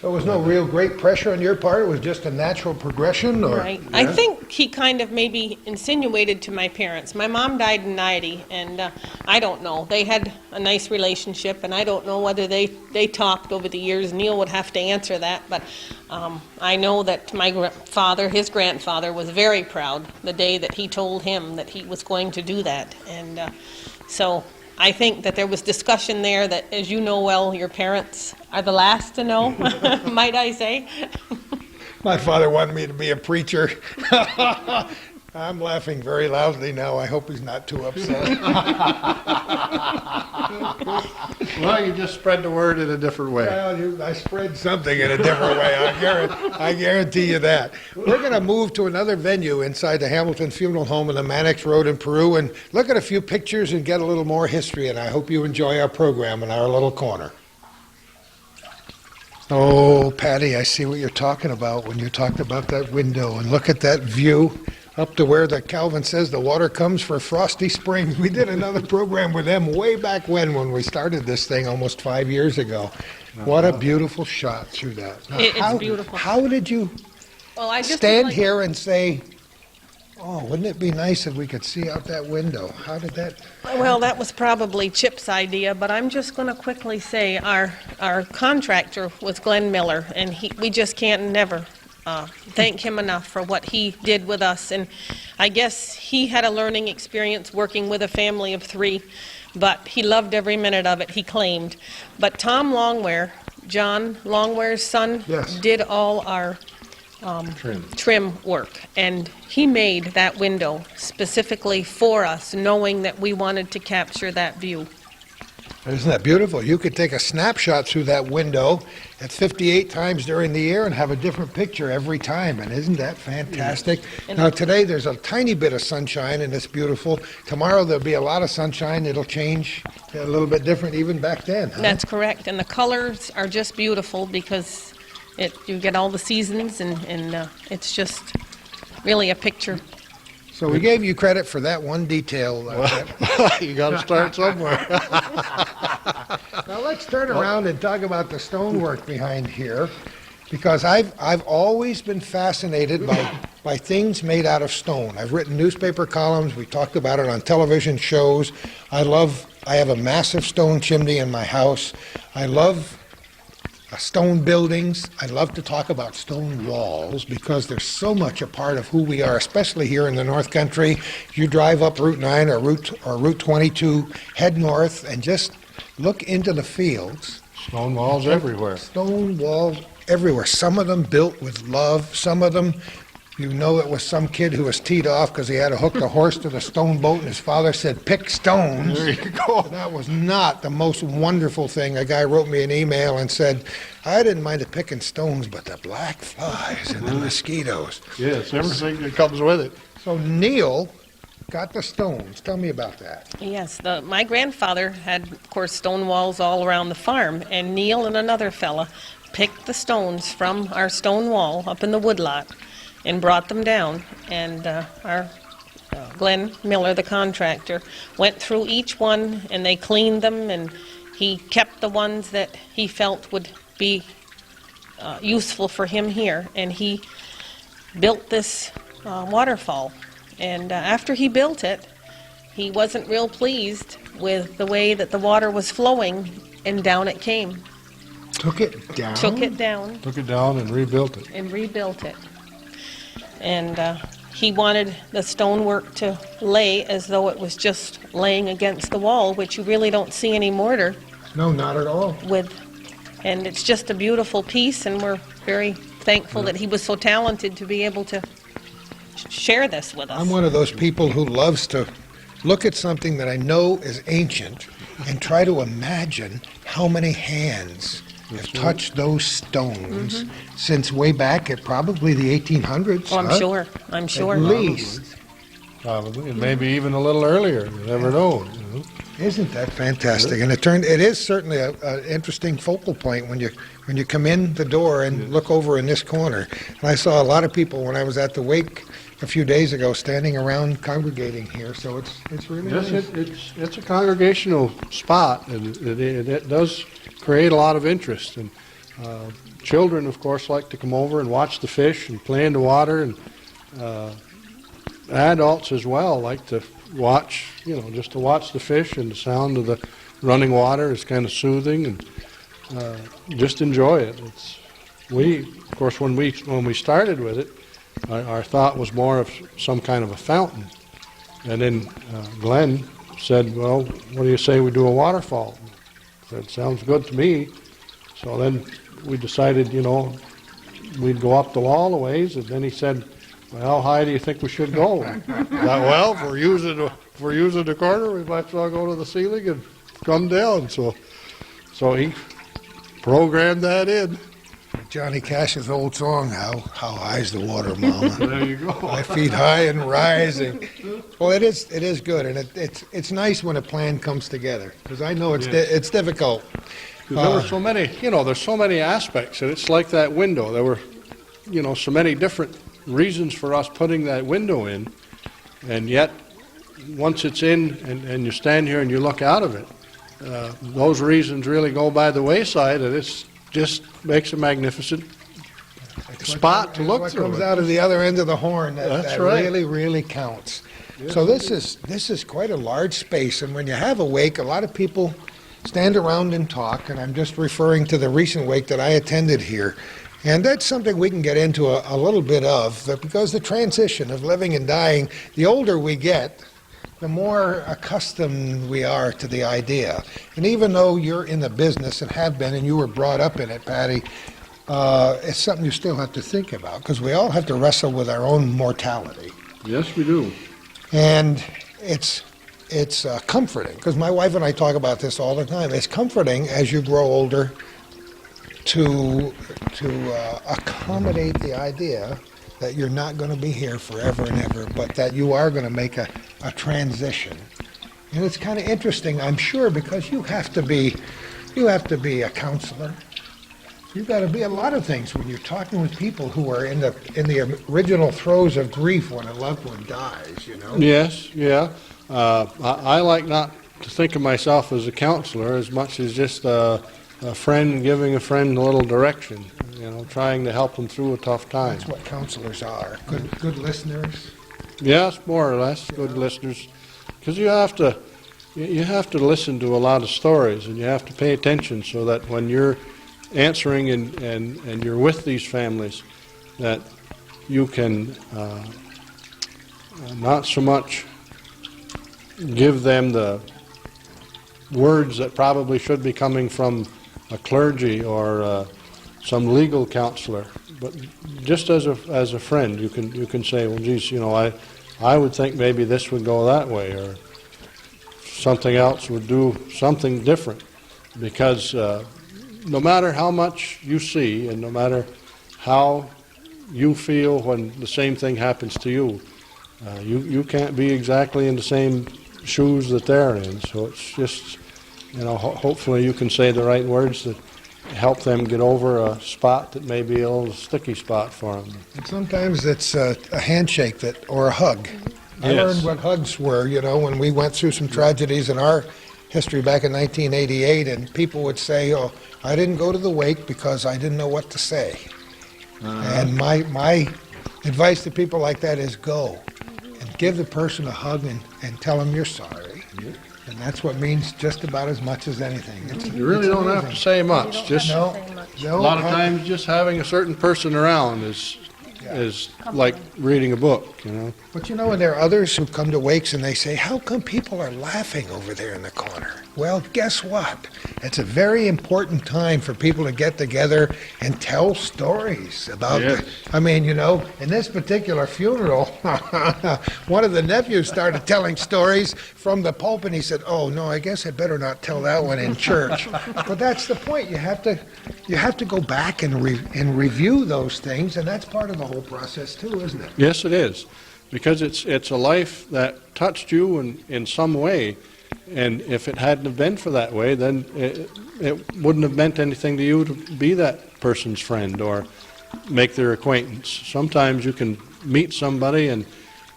there was no real great pressure on your part. It was just a natural progression, or Right. I think he kind of maybe insinuated to my parents. My mom died in '90, and I don't know. They had a nice relationship, and I don't know whether they talked over the years. Neil would have to answer that, but I know that my his grandfather, was very proud the day that he told him that he was going to do that, and so I think that there was discussion there that, as you know well, your parents are the last to know, might I say. My father wanted me to be a preacher. I'm laughing very loudly now. I hope he's not too upset. Well, you just spread the word in a different way. Well, I spread something in a different way. I guarantee you that. We're going to move to another venue inside the Hamilton Funeral Home on the Mannix Road in Peru and look at a few pictures and get a little more history. And I hope you enjoy our program in our little corner. Oh, Patty, I see what you're talking about when you talked about that window. And look at that view up to where the Calvin says the water comes for Frosty Springs. We did another program with them way back when we started this thing almost 5 years ago. What a beautiful shot through that. Now, It's beautiful. How did you Well, I just stand like- here and say, oh, wouldn't it be nice if we could see out that window? How did that? Well, that was probably Chip's idea, but I'm just going to quickly say our contractor was Glenn Miller, and we just can't never thank him enough for what he did with us. And I guess he had a learning experience working with a family of 3, but he loved every minute of it, he claimed. But Tom Longware, John Longware's son, Yes. did all our trim work, and he made that window specifically for us, knowing that we wanted to capture that view. Isn't that beautiful? You could take a snapshot through that window at 58 times during the year and have a different picture every time. And isn't that fantastic? Now, today there's a tiny bit of sunshine and it's beautiful. Tomorrow there'll be a lot of sunshine. It'll change a little bit different even back then. Huh? That's correct, and the colors are just beautiful because you get all the seasons, and it's just really a picture. So we gave you credit for that one detail. You got to start somewhere. Now let's turn around and talk about the stonework behind here, because I've always been fascinated by things made out of stone. I've written newspaper columns. We talked about it on television shows. I have a massive stone chimney in my house. I love stone buildings. I love to talk about stone walls because they're so much a part of who we are, especially here in the North Country. You drive up Route 9 or Route 22, head north, and just look into the fields. Stone walls everywhere. Stone walls everywhere. Some of them built with love. Some of them, you know, it was some kid who was teed off because he had to hook the horse to the stone boat, and his father said, "Pick stones." There you go. That was not the most wonderful thing. A guy wrote me an email and said, "I didn't mind the picking stones, but the black flies and the mosquitoes." Yes, everything that comes with it. So Neil got the stones. Tell me about that. Yes, my grandfather had, of course, stone walls all around the farm, and Neil and another fella picked the stones from our stone wall up in the woodlot and brought them down. And our Glenn Miller, the contractor, went through each one, and they cleaned them, and he kept the ones that he felt would be useful for him here, and he built this waterfall. And after he built it, he wasn't real pleased with the way that the water was flowing, and down it came. Took it down? Took it down Took it down and rebuilt it. and rebuilt it. And he wanted the stonework to lay as though it was just laying against the wall, which you really don't see any mortar No, not at all. with. And it's just a beautiful piece, and we're very thankful that he was so talented to be able to share this with us. I'm one of those people who loves to look at something that I know is ancient and try to imagine how many hands have touched those stones since way back at probably the 1800s. Oh, I'm huh? sure. I'm sure. At least. Probably, and maybe even a little earlier. You never know. You know? Isn't that fantastic? And it is certainly an interesting focal point when you come in the door and look over in this corner. And I saw a lot of people when I was at the wake a few days ago standing around congregating here, so it's really Yes, nice. it's a congregational spot, and it does create a lot of interest. And children, of course, like to come over and watch the fish and play in the water, and adults as well like to watch, just to watch the fish, and the sound of the running water is kind of soothing, and just enjoy it. Of course, when we started with it, our thought was more of some kind of a fountain. And then Glenn said, "Well, what do you say we do a waterfall?" I said, "Sounds good to me." So then we decided, we'd go up the wall a ways, and then he said, "Well, how high do you think we should go?" I thought, well, if we're using the corner, we might as well go to the ceiling and come down. So he programmed that in. Johnny Cash's old song, How High's the Water, Mama? There you go. My feet high and rising. Well, it is good, and it's nice when a plan comes together, because I know it's difficult. There were so many, there's so many aspects, and it's like that window. There were, so many different reasons for us putting that window in, and yet once it's in and you stand here and you look out of it, those reasons really go by the wayside, and it's just makes a magnificent spot to look through. What comes out of the other end of the horn that right. really, really counts. So this is quite a large space, and when you have a wake, a lot of people stand around and talk, and I'm just referring to the recent wake that I attended here. And that's something we can get into a little bit of, because the transition of living and dying, the older we get, the more accustomed we are to the idea. And even though you're in the business and have been, and you were brought up in it, Patty, it's something you still have to think about, because we all have to wrestle with our own mortality. Yes, we do. And it's comforting, because my wife and I talk about this all the time. It's comforting as you grow older to accommodate the idea that you're not going to be here forever and ever, but that you are going to make a transition. And it's kind of interesting, I'm sure, because you have to be a counselor. You've got to be a lot of things when you're talking with people who are in the original throes of grief when a loved one dies. Yes, yeah. I like not to think of myself as a counselor as much as just a friend giving a friend a little direction, trying to help them through a tough time. That's what counselors are. Good listeners. Yes, more or less, good listeners, because you have to listen to a lot of stories, and you have to pay attention so that when you're answering and you're with these families, that you can not so much give them the words that probably should be coming from a clergy or some legal counselor. But just as a friend, you can say, well, geez, I would think maybe this would go that way, or something else would do something different. Because no matter how much you see, and no matter how you feel when the same thing happens to you, you can't be exactly in the same shoes that they're in. So it's just, hopefully you can say the right words that help them get over a spot that may be a little sticky spot for them. And sometimes it's a handshake or a hug. I Yes. learned what hugs were, when we went through some tragedies in our history back in 1988, and people would say, oh, I didn't go to the wake because I didn't know what to say. And my advice to people like that is go and give the person a hug and tell them you're sorry. And that's what means just about as much as anything. You really don't have to say much. Just No, a lot of times, just having a certain person around is like reading a book. But there are others who come to wakes and they say, how come people are laughing over there in the corner? Well, guess what? It's a very important time for people to get together and tell stories about Yes. in this particular funeral, one of the nephews started telling stories from the pulpit, and he said, oh, no, I guess I better not tell that one in church. But that's the point. You have to go back and review those things, and that's part of the whole process too, isn't it? Yes, it is, because it's a life that touched you in some way, and if it hadn't have been for that way, then it wouldn't have meant anything to you to be that person's friend or make their acquaintance. Sometimes you can meet somebody and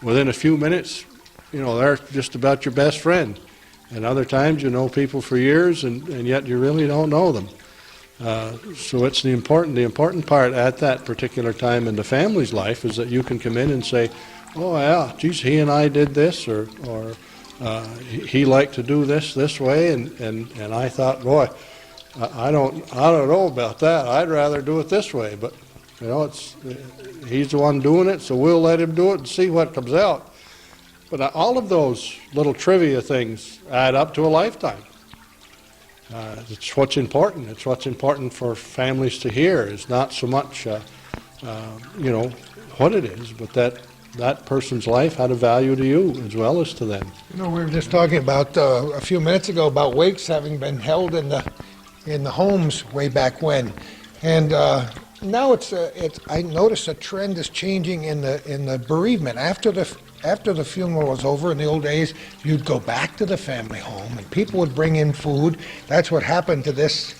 within a few minutes, they're just about your best friend. And other times you know people for years and yet you really don't know them. So it's the important part at that particular time in the family's life is that you can come in and say, oh yeah, geez, he and I did this, or he liked to do this way, and I thought, boy, I don't know about that. I'd rather do it this way, but he's the one doing it, so we'll let him do it and see what comes out. But all of those little trivia things add up to a lifetime. It's what's important. It's what's important for families to hear. It's not so much, what it is, but that person's life had a value to you as well as to them. We were just talking about a few minutes ago about wakes having been held in the homes way back when, and now I notice a trend is changing in the bereavement after the funeral was over. In the old days, you'd go back to the family home and people would bring in food. That's what happened to this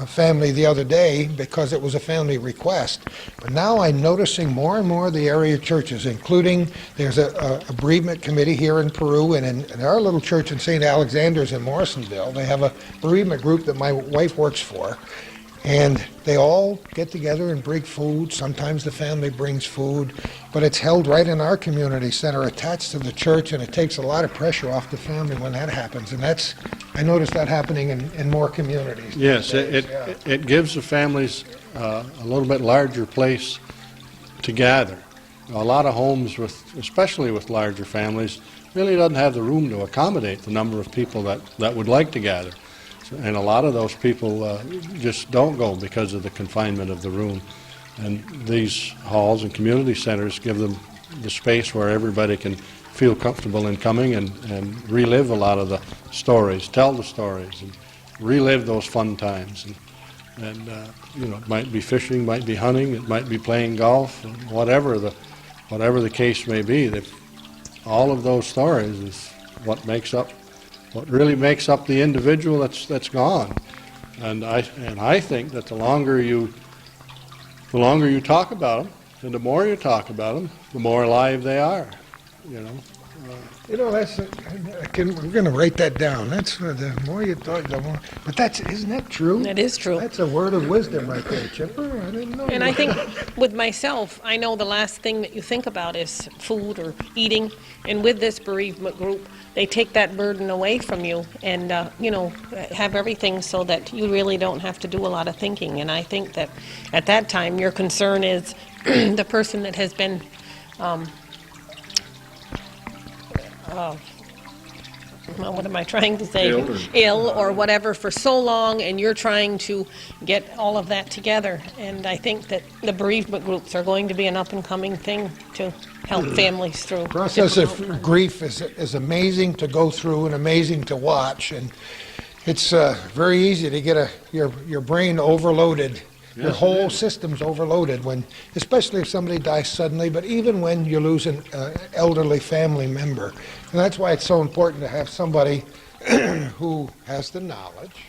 family the other day because it was a family request. But now I'm noticing more and more of the area churches, including there's a bereavement committee here in Peru, and in our little church in St. Alexander's in Morrisonville, they have a bereavement group that my wife works for. And they all get together and bring food. Sometimes the family brings food, but it's held right in our community center attached to the church, and it takes a lot of pressure off the family when that happens. And I noticed that happening in more communities. Yes, these days. it gives the families a little bit larger place to gather. A lot of homes, especially with larger families, really doesn't have the room to accommodate the number of people that would like to gather. And a lot of those people just don't go because of the confinement of the room. And these halls and community centers give them the space where everybody can feel comfortable in coming and relive a lot of the stories, tell the stories, and relive those fun times. And it might be fishing, might be hunting, it might be playing golf, whatever the case may be. All of those stories is what really makes up the individual that's gone. And I think that the longer you talk about them, and the more you talk about them, the more alive they are. That's we're going to write that down. That's the more you talk, the more. But isn't that true? That is true. That's a word of wisdom right there, Chipper. I didn't know. And I think with myself, I know the last thing that you think about is food or eating. And with this bereavement group, they take that burden away from you and, have everything so that you really don't have to do a lot of thinking. And I think that at that time, your concern is the person that has been well, what am I trying to say? Ill or whatever for so long, and you're trying to get all of that together. And I think that the bereavement groups are going to be an up-and-coming thing to help families through. Process of grief is amazing to go through and amazing to watch, and it's very easy to get your brain overloaded. Your whole system's overloaded when, especially if somebody dies suddenly, but even when you lose an elderly family member. And that's why it's so important to have somebody who has the knowledge,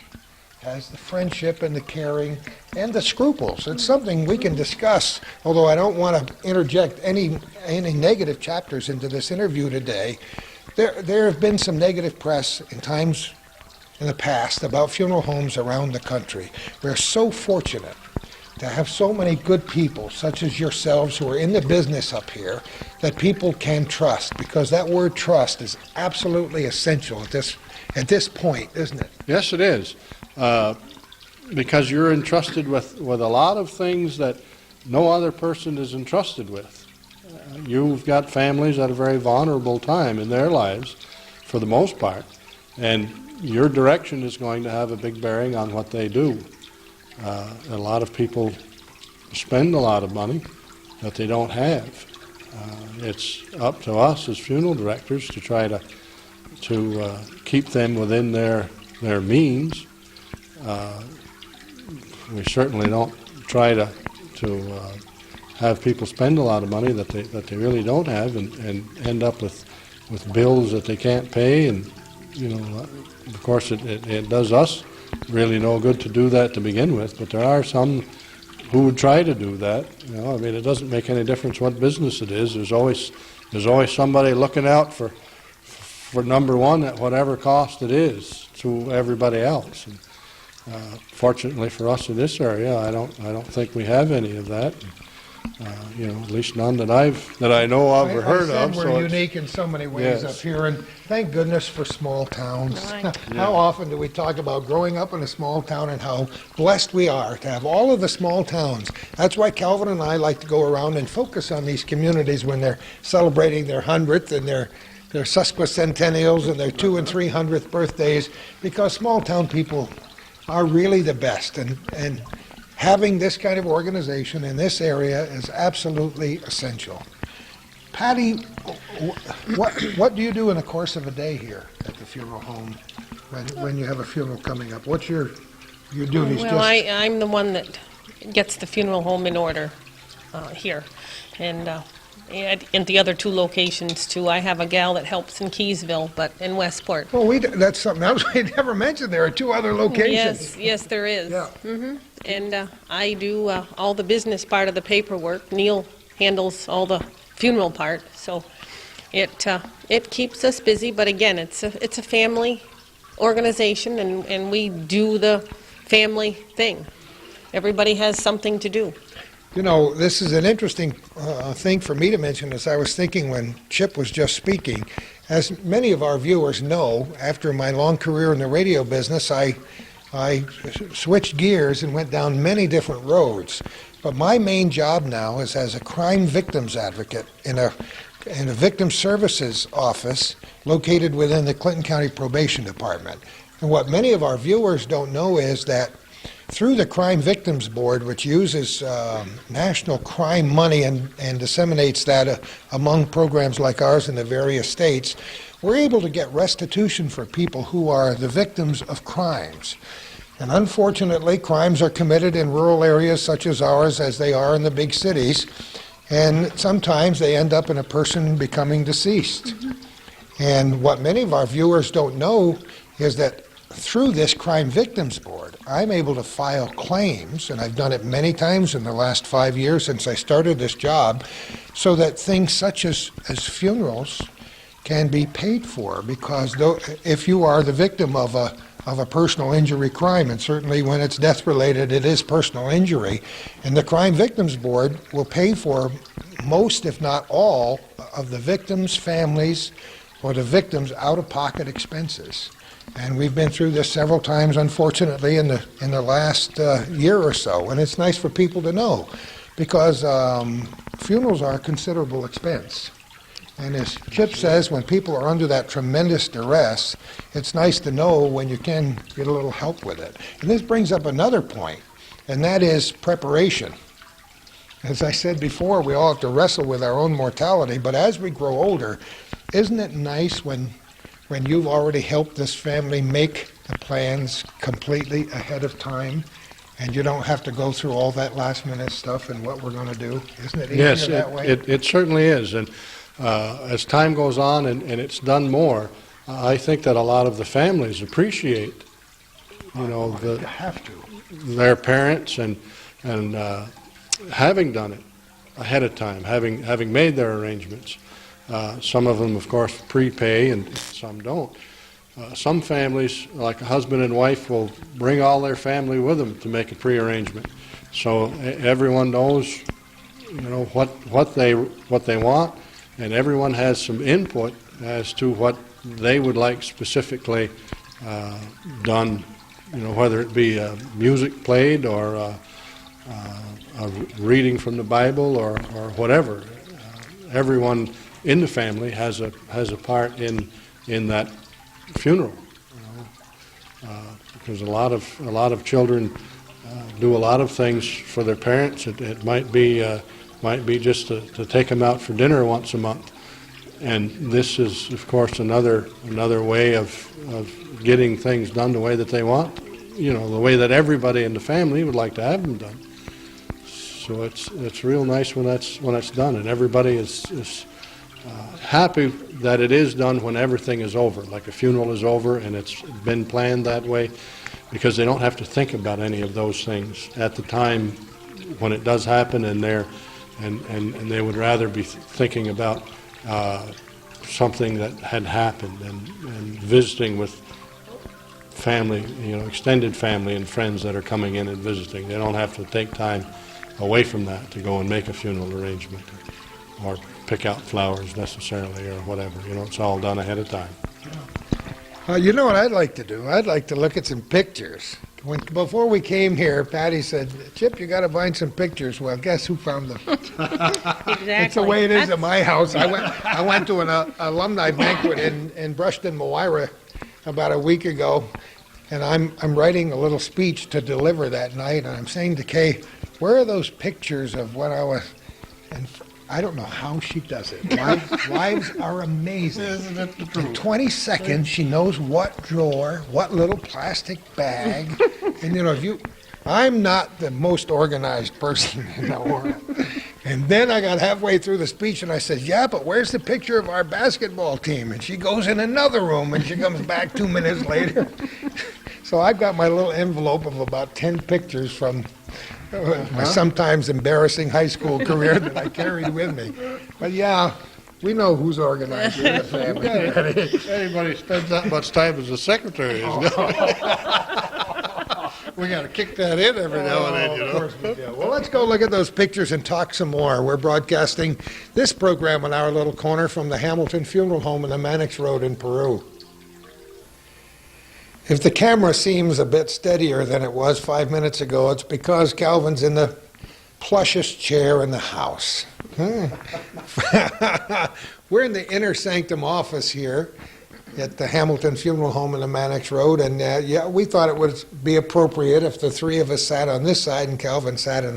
has the friendship and the caring and the scruples. It's something we can discuss, although I don't want to interject any negative chapters into this interview today. There have been some negative press in times in the past about funeral homes around the country. We're so fortunate to have so many good people, such as yourselves, who are in the business up here, that people can trust, because that word trust is absolutely essential at this point, isn't it? Yes, it is. Because you're entrusted with a lot of things that no other person is entrusted with. You've got families at a very vulnerable time in their lives, for the most part, and your direction is going to have a big bearing on what they do. A lot of people spend a lot of money that they don't have. It's up to us as funeral directors to try to keep them within their means. We certainly don't try to have people spend a lot of money that they really don't have and end up with bills that they can't pay. And of course it does us really no good to do that to begin with, but there are some who would try to do that. I mean, it doesn't make any difference what business it is. There's always somebody looking out for number one at whatever cost it is to everybody else. And, fortunately for us in this area, I don't think we have any of that. At least none that I know of or heard of. We're unique in so many ways up here, and thank goodness for small towns. Right. How often do we talk about growing up in a small town and how blessed we are to have all of the small towns? That's why Calvin and I like to go around and focus on these communities when they're celebrating their 100th and their sesquicentennials and their 200th and 300th birthdays, because small town people are really the best, and having this kind of organization in this area is absolutely essential. Patty, what do you do in the course of a day here at the funeral home when you have a funeral coming up? What's your duties? Well, I'm the one that gets the funeral home in order here, and at the other two locations too. I have a gal that helps in Keysville, but in Westport. Well, that's something else we never mentioned. There are two other locations. Yes, there is. Yeah. Mm-hmm. And I do all the business part of the paperwork. Neil handles all the funeral part, so it keeps us busy. But again, it's a family organization, and we do the family thing. Everybody has something to do. This is an interesting thing for me to mention, as I was thinking when Chip was just speaking. As many of our viewers know, after my long career in the radio business, I switched gears and went down many different roads. But my main job now is as a crime victims advocate in a victim services office located within the Clinton County Probation Department. And what many of our viewers don't know is that through the Crime Victims Board, which uses national crime money and disseminates that among programs like ours in the various states, we're able to get restitution for people who are the victims of crimes. And unfortunately, crimes are committed in rural areas such as ours, as they are in the big cities, and sometimes they end up in a person becoming deceased. Mm-hmm. And what many of our viewers don't know is that through this Crime Victims Board, I'm able to file claims, and I've done it many times in the last 5 years since I started this job, so that things such as funerals can be paid for, because if you are the victim of a personal injury crime, and certainly when it's death-related, it is personal injury, and the Crime Victims Board will pay for most, if not all, of the victims' families or the victims' out-of-pocket expenses. And we've been through this several times, unfortunately, in the last year or so. And it's nice for people to know, because funerals are a considerable expense. And as Chip says, when people are under that tremendous duress, it's nice to know when you can get a little help with it. And this brings up another point, and that is preparation. As I said before, we all have to wrestle with our own mortality, but as we grow older, isn't it nice when you've already helped this family make the plans completely ahead of time, and you don't have to go through all that last-minute stuff and what we're going to do? Isn't it easier that way? Yes, it certainly is. And as time goes on and it's done more, I think that a lot of the families appreciate, You have to. their parents and having done it ahead of time, having made their arrangements. Some of them, of course, prepay, and some don't. Some families, like a husband and wife, will bring all their family with them to make a pre-arrangement. So everyone knows, what they want, and everyone has some input as to what they would like specifically done. Whether it be music played or a reading from the Bible or whatever. Everyone in the family has a part in that funeral, because a lot of children do a lot of things for their parents. It might be just to take them out for dinner once a month, and this is, of course, another way of getting things done the way that they want, the way that everybody in the family would like to have them done. So it's real nice when that's done, and everybody is happy that it is done when everything is over, like a funeral is over and it's been planned that way, because they don't have to think about any of those things at the time when it does happen, and they would rather be thinking about something that had happened and visiting with family, extended family and friends that are coming in and visiting. They don't have to take time away from that to go and make a funeral arrangement or pick out flowers necessarily or whatever. It's all done ahead of time. You know what I'd like to do? I'd like to look at some pictures. Before we came here, Patty said, "Chip, you got to find some pictures." Well, guess who found them? Exactly. That's the way it is at my house. I went to an alumni banquet in Brushton, Moira, about a week ago, and I'm writing a little speech to deliver that night, and I'm saying to Kay, "Where are those pictures of what I was?" And I don't know how she does it. Wives are amazing. Isn't it the truth? In 20 seconds, she knows what drawer, what little plastic bag. And I'm not the most organized person in the world. And then I got halfway through the speech and I said, "Yeah, but where's the picture of our basketball team?" And she goes in another room and she comes back 2 minutes later. So I've got my little envelope of about 10 pictures from my sometimes embarrassing high school career that I carried with me. But yeah, we know who's organized in the family. Anybody spends that much time as a secretary is we got to kick that in every now and then, Of course we do. Well, let's go look at those pictures and talk some more. We're broadcasting this program in our little corner from the Hamilton Funeral Home on the Mannix Road in Peru. If the camera seems a bit steadier than it was 5 minutes ago, it's because Calvin's in the plushest chair in the house. We're in the inner sanctum office here at the Hamilton Funeral Home in the Mannix Road, and we thought it would be appropriate if the three of us sat on this side and Calvin sat in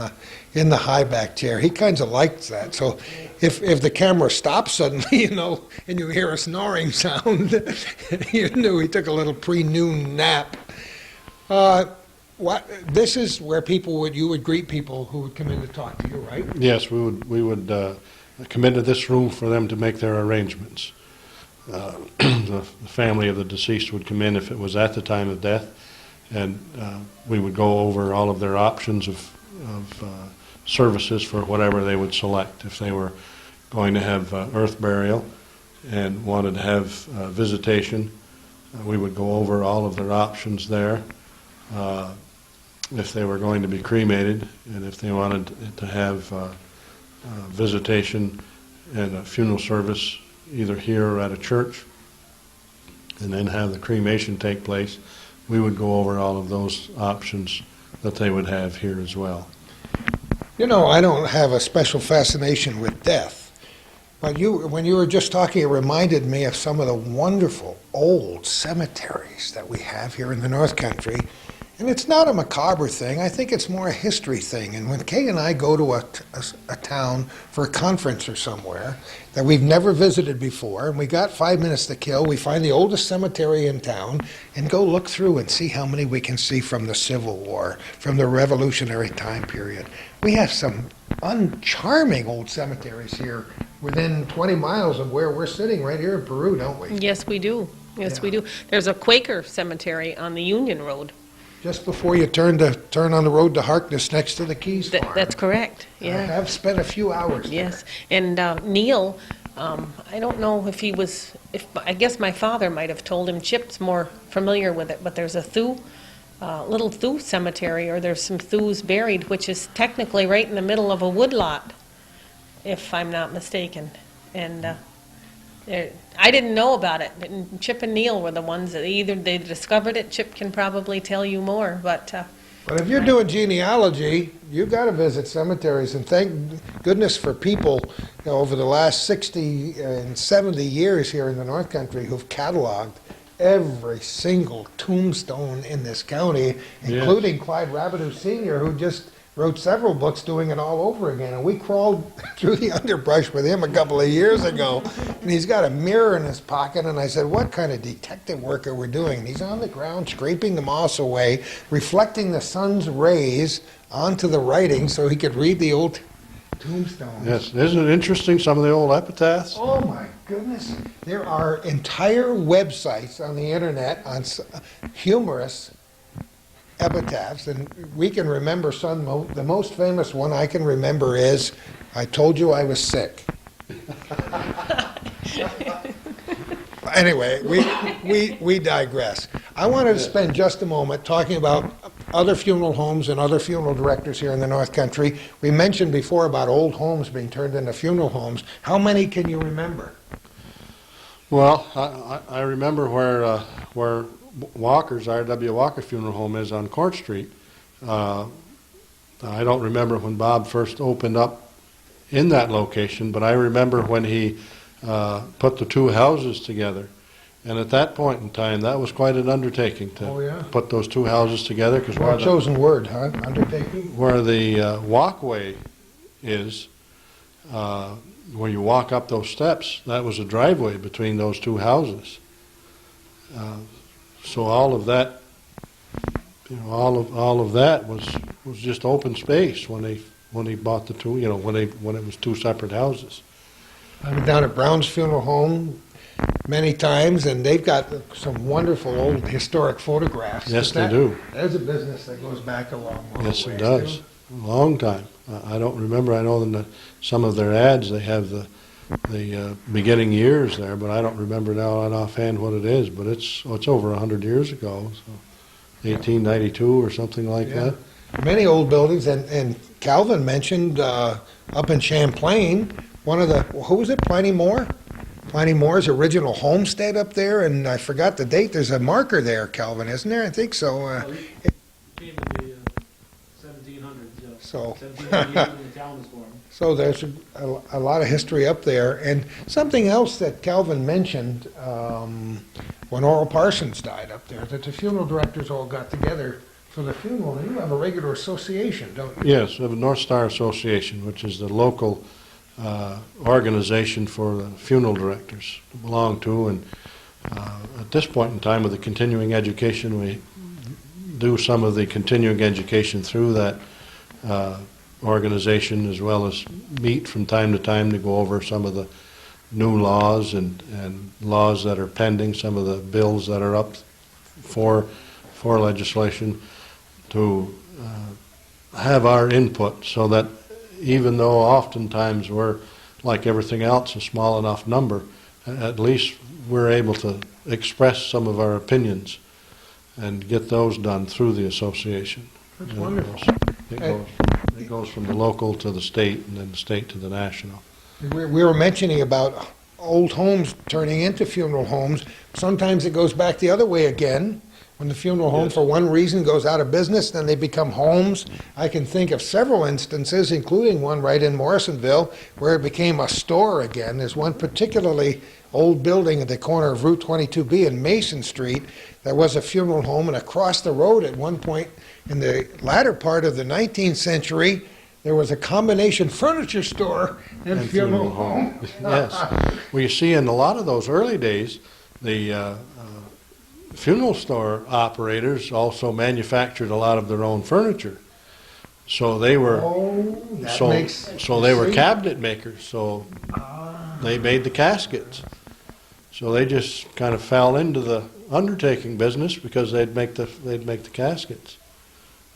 the high back chair. He kind of likes that. So if the camera stops suddenly, and you hear a snoring sound, you knew he took a little pre-noon nap. This is where you would greet people who would come in to talk to you, right? Yes, we would come into this room for them to make their arrangements. The family of the deceased would come in if it was at the time of death, and we would go over all of their options of services for whatever they would select. If they were going to have earth burial and wanted to have visitation, we would go over all of their options there. If they were going to be cremated, and if they wanted to have visitation and a funeral service either here or at a church, and then have the cremation take place, we would go over all of those options that they would have here as well. I don't have a special fascination with death, But when you were just talking, it reminded me of some of the wonderful old cemeteries that we have here in the North Country. And it's not a macabre thing. I think it's more a history thing. And when Kay and I go to a town for a conference or somewhere that we've never visited before, and we got 5 minutes to kill, we find the oldest cemetery in town and go look through and see how many we can see from the Civil War, from the Revolutionary time period. We have some uncharming old cemeteries here within 20 miles of where we're sitting right here in Peru, don't we? Yes, we do. Yes, we do. There's a Quaker cemetery on the Union Road. Just before you turn on the road to Harkness, next to the Keys Farm. That's correct, I yeah. have spent a few hours there. Yes, and Neil, I don't know if I guess my father might have told him, Chip's more familiar with it, but there's a little Thu cemetery, or there's some Thus buried, which is technically right in the middle of a woodlot, if I'm not mistaken. And I didn't know about it. And Chip and Neil were the ones that they discovered it. Chip can probably tell you more, but But if you're doing genealogy, you've got to visit cemeteries, and thank goodness for people over the last 60 and 70 years here in the North Country who've cataloged every single tombstone in this county, including Clyde Rabideau Sr., who just wrote several books doing it all over again. And we crawled through the underbrush with him a couple of years ago, and he's got a mirror in his pocket, and I said, what kind of detective work are we doing? And he's on the ground scraping the moss away, reflecting the sun's rays onto the writing so he could read the old tombstones. Yes, isn't it interesting, some of the old epitaphs? Oh my goodness. There are entire websites on the internet on humorous epitaphs, and we can remember some. The most famous one I can remember is, I told you I was sick. Anyway, we digress. I wanted to spend just a moment talking about other funeral homes and other funeral directors here in the North Country. We mentioned before about old homes being turned into funeral homes. How many can you remember? Well, I remember where Walker's, R.W. Walker Funeral Home is on Court Street. I don't remember when Bob first opened up in that location, but I remember when he put the two houses together. And at that point in time, that was quite an undertaking to put those two houses together. Cause Well chosen word, huh? Undertaking? Where the walkway is, where you walk up those steps, that was a driveway between those two houses. So all of that, all of that was just open space when he bought the two, when it was two separate houses. I've been down at Brown's Funeral Home many times, and they've got some wonderful old historic photographs. Yes, they do. There's a business that goes back a long ways. Yes, it does. A long time. I don't remember. I know that some of their ads, they have the beginning years there, but I don't remember now offhand what it is. But it's over 100 years ago, so 1892 or something like that. Many old buildings, and Calvin mentioned up in Champlain, one of the, who was it, Pliny Moore? Pliny Moore's original homestead up there, and I forgot the date. There's a marker there, Calvin, isn't there? I think so. It came in the 1700s, yeah. So. 1798 when the town was born. So there's a lot of history up there. And something else that Calvin mentioned when Oral Parsons died up there, that the funeral directors all got together for the funeral. And you have a regular association, don't you? Yes, we have a North Star Association, which is the local organization for the funeral directors to belong to. And at this point in time with the continuing education, we do some of the continuing education through that organization, as well as meet from time to time to go over some of the new laws and laws that are pending, some of the bills that are up for legislation, to have our input, so that even though oftentimes we're, like everything else, a small enough number, at least we're able to express some of our opinions and get those done through the association. That's wonderful. It goes from the local to the state, and then the state to the national. We were mentioning about old homes turning into funeral homes. Sometimes it goes back the other way again. When the funeral home, Yes. for one reason, goes out of business, then they become homes. I can think of several instances, including one right in Morrisonville, where it became a store again. There's one particularly old building at the corner of Route 22B and Mason Street that was a funeral home, and across the road at one point in the latter part of the 19th century, there was a combination furniture store and funeral home. Yes. Well, you see, in a lot of those early days, the funeral store operators also manufactured a lot of their own furniture. So they were Oh, that so makes so they were see? cabinet makers. So they made the caskets. So they just kind of fell into the undertaking business because they'd make the caskets.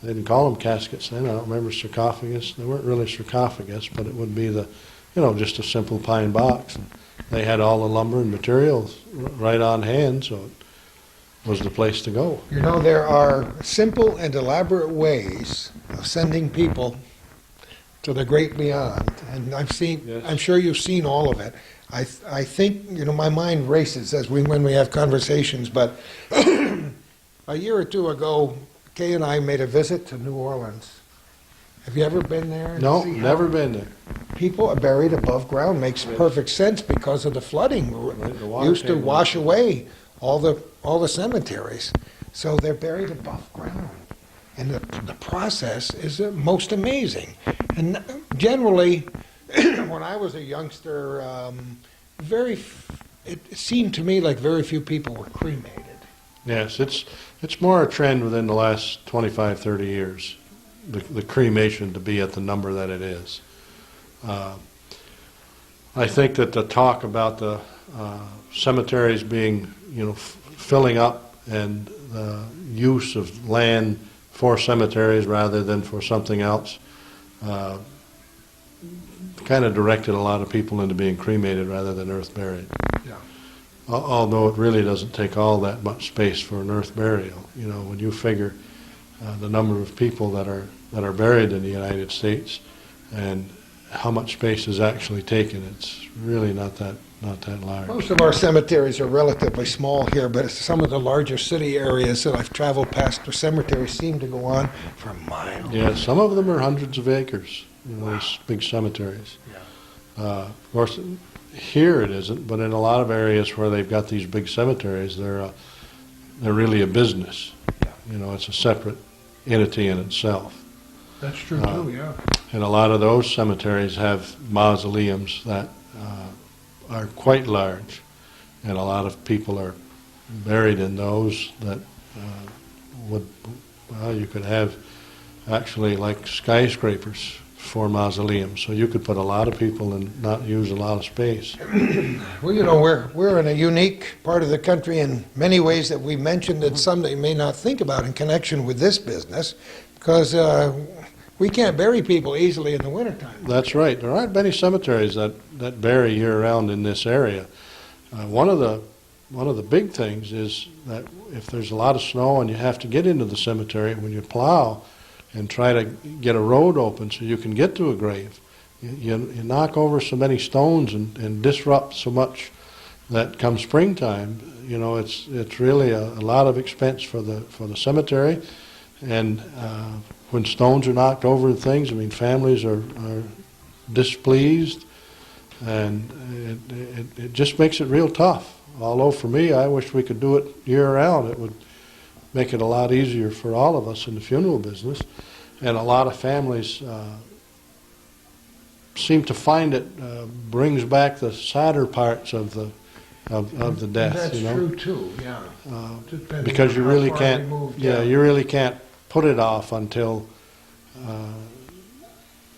They didn't call them caskets then. I don't remember sarcophagus. They weren't really sarcophagus, but it would be just a simple pine box. They had all the lumber and materials right on hand, so it was the place to go. You know, there are simple and elaborate ways of sending people to the great beyond, and Yes. I'm sure you've seen all of it. I think, my mind races when we have conversations, but a year or two ago, Kay and I made a visit to New Orleans. Have you ever been there? and No, see how never been there. People are buried above ground. Makes perfect sense because of the flooding. Right, the water Used to came wash away all the cemeteries. So they're buried above ground. And the process is most amazing. And generally, when I was a youngster, it seemed to me like very few people were cremated. Yes, it's more a trend within the last 25, 30 years, the cremation to be at the number that it is. I think that the talk about the cemeteries being, filling up and the use of land for cemeteries rather than for something else kind of directed a lot of people into being cremated rather than earth buried. Yeah. Although it really doesn't take all that much space for an earth burial. When you figure the number of people that are buried in the United States and how much space is actually taken, it's really not that large. Most of our cemeteries are relatively small here, but some of the larger city areas that I've traveled past, the cemeteries seem to go on for miles. Yeah, some of them are hundreds of acres, these big cemeteries. Of course, here it isn't, but in a lot of areas where they've got these big cemeteries, they're really a business. It's a separate entity in itself. That's true too, yeah. And a lot of those cemeteries have mausoleums that are quite large, and a lot of people are buried in those that you could have actually like skyscrapers for mausoleums. So you could put a lot of people and not use a lot of space. Well, we're in a unique part of the country in many ways that we mentioned that some that you may not think about in connection with this business, because we can't bury people easily in the wintertime. That's right. There aren't many cemeteries that bury year-round in this area. One of the big things is that if there's a lot of snow and you have to get into the cemetery, when you plow and try to get a road open so you can get to a grave, you knock over so many stones and disrupt so much that come springtime, it's really a lot of expense for the cemetery. And when stones are knocked over and things, families are displeased, and it just makes it real tough. Although for me, I wish we could do it year-round. It would make it a lot easier for all of us in the funeral business. And a lot of families seem to find it brings back the sadder parts of the death. That's true too, yeah. Depending Because on you how really far can't. removed, You really can't put it off until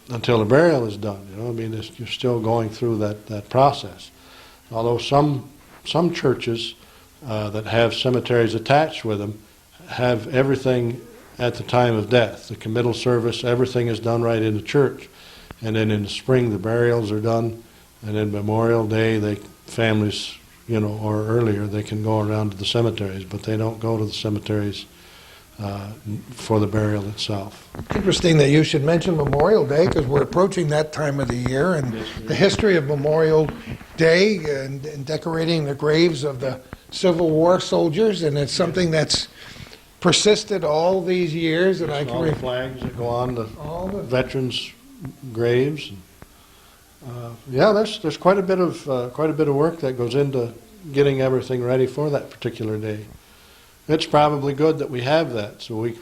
the burial is done. You're still going through that process. Although some churches that have cemeteries attached with them have everything at the time of death. The committal service, everything is done right in the church. And then in the spring, the burials are done. And then Memorial Day, families, or earlier, they can go around to the cemeteries, but they don't go to the cemeteries for the burial itself. Interesting that you should mention Memorial Day, because we're approaching that time of the year, and the history of Memorial Day and decorating the graves of the Civil War soldiers, and it's something that's persisted all these years, and I All can the flags that go on the all the veterans' graves. Yeah, there's quite a bit of work that goes into getting everything ready for that particular day. It's probably good that we have that, so we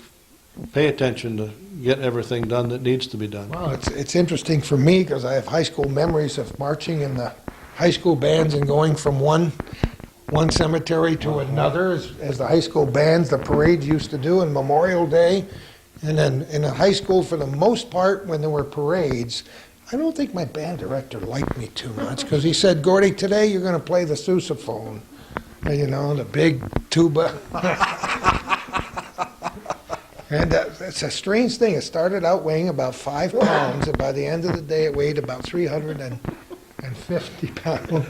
pay attention to get everything done that needs to be done. Well, it's interesting for me because I have high school memories of marching in the high school bands and going from one cemetery to another as the high school bands, the parades used to do, and Memorial Day. And then in a high school, for the most part, when there were parades, I don't think my band director liked me too much because he said, Gordy, today you're going to play the sousaphone, you know, the big tuba. And it's a strange thing. It started out weighing about 5 pounds, and by the end of the day, it weighed about 350 pounds.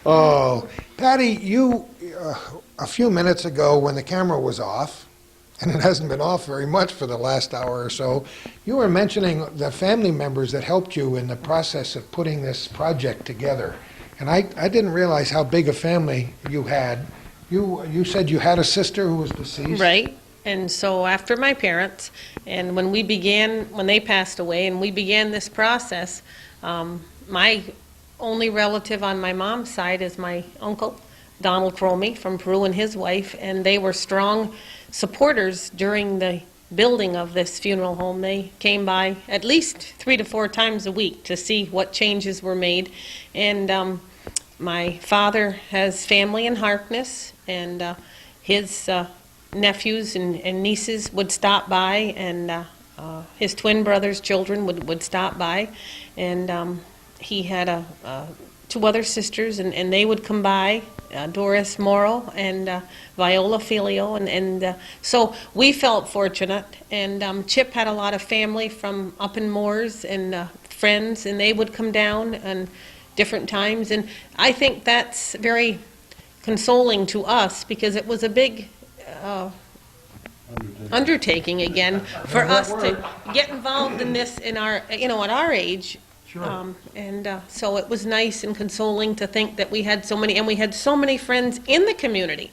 Oh, Patty, you, a few minutes ago when the camera was off, and it hasn't been off very much for the last hour or so, you were mentioning the family members that helped you in the process of putting this project together. And I didn't realize how big a family you had. You said you had a sister who was deceased? Right. And so after my parents, and when they passed away, and we began this process, my only relative on my mom's side is my uncle, Donald Cromie from Peru, and his wife, and they were strong supporters during the building of this funeral home. They came by at least 3 to 4 times a week to see what changes were made. And my father has family in Harkness, and his nephews and nieces would stop by, and his twin brother's children would stop by, and he had 2 other sisters, and they would come by, Doris Morrow and Viola Filio, and so we felt fortunate. And Chip had a lot of family from up in Moores and friends, and they would come down and different times, and I think that's very consoling to us because it was a big undertaking again for us to get involved in this in our, at our age. Sure. So it was nice and consoling to think that we had so many friends in the community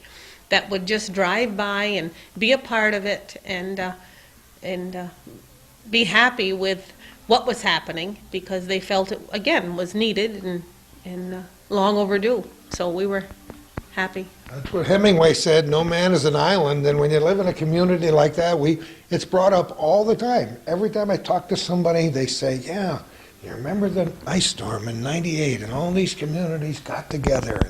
that would just drive by and be a part of it and be happy with what was happening because they felt it, again, was needed and long overdue. So we were happy. That's what Hemingway said, no man is an island, and when you live in a community like that, it's brought up all the time. Every time I talk to somebody, they say, yeah, you remember the ice storm in '98, and all these communities got together.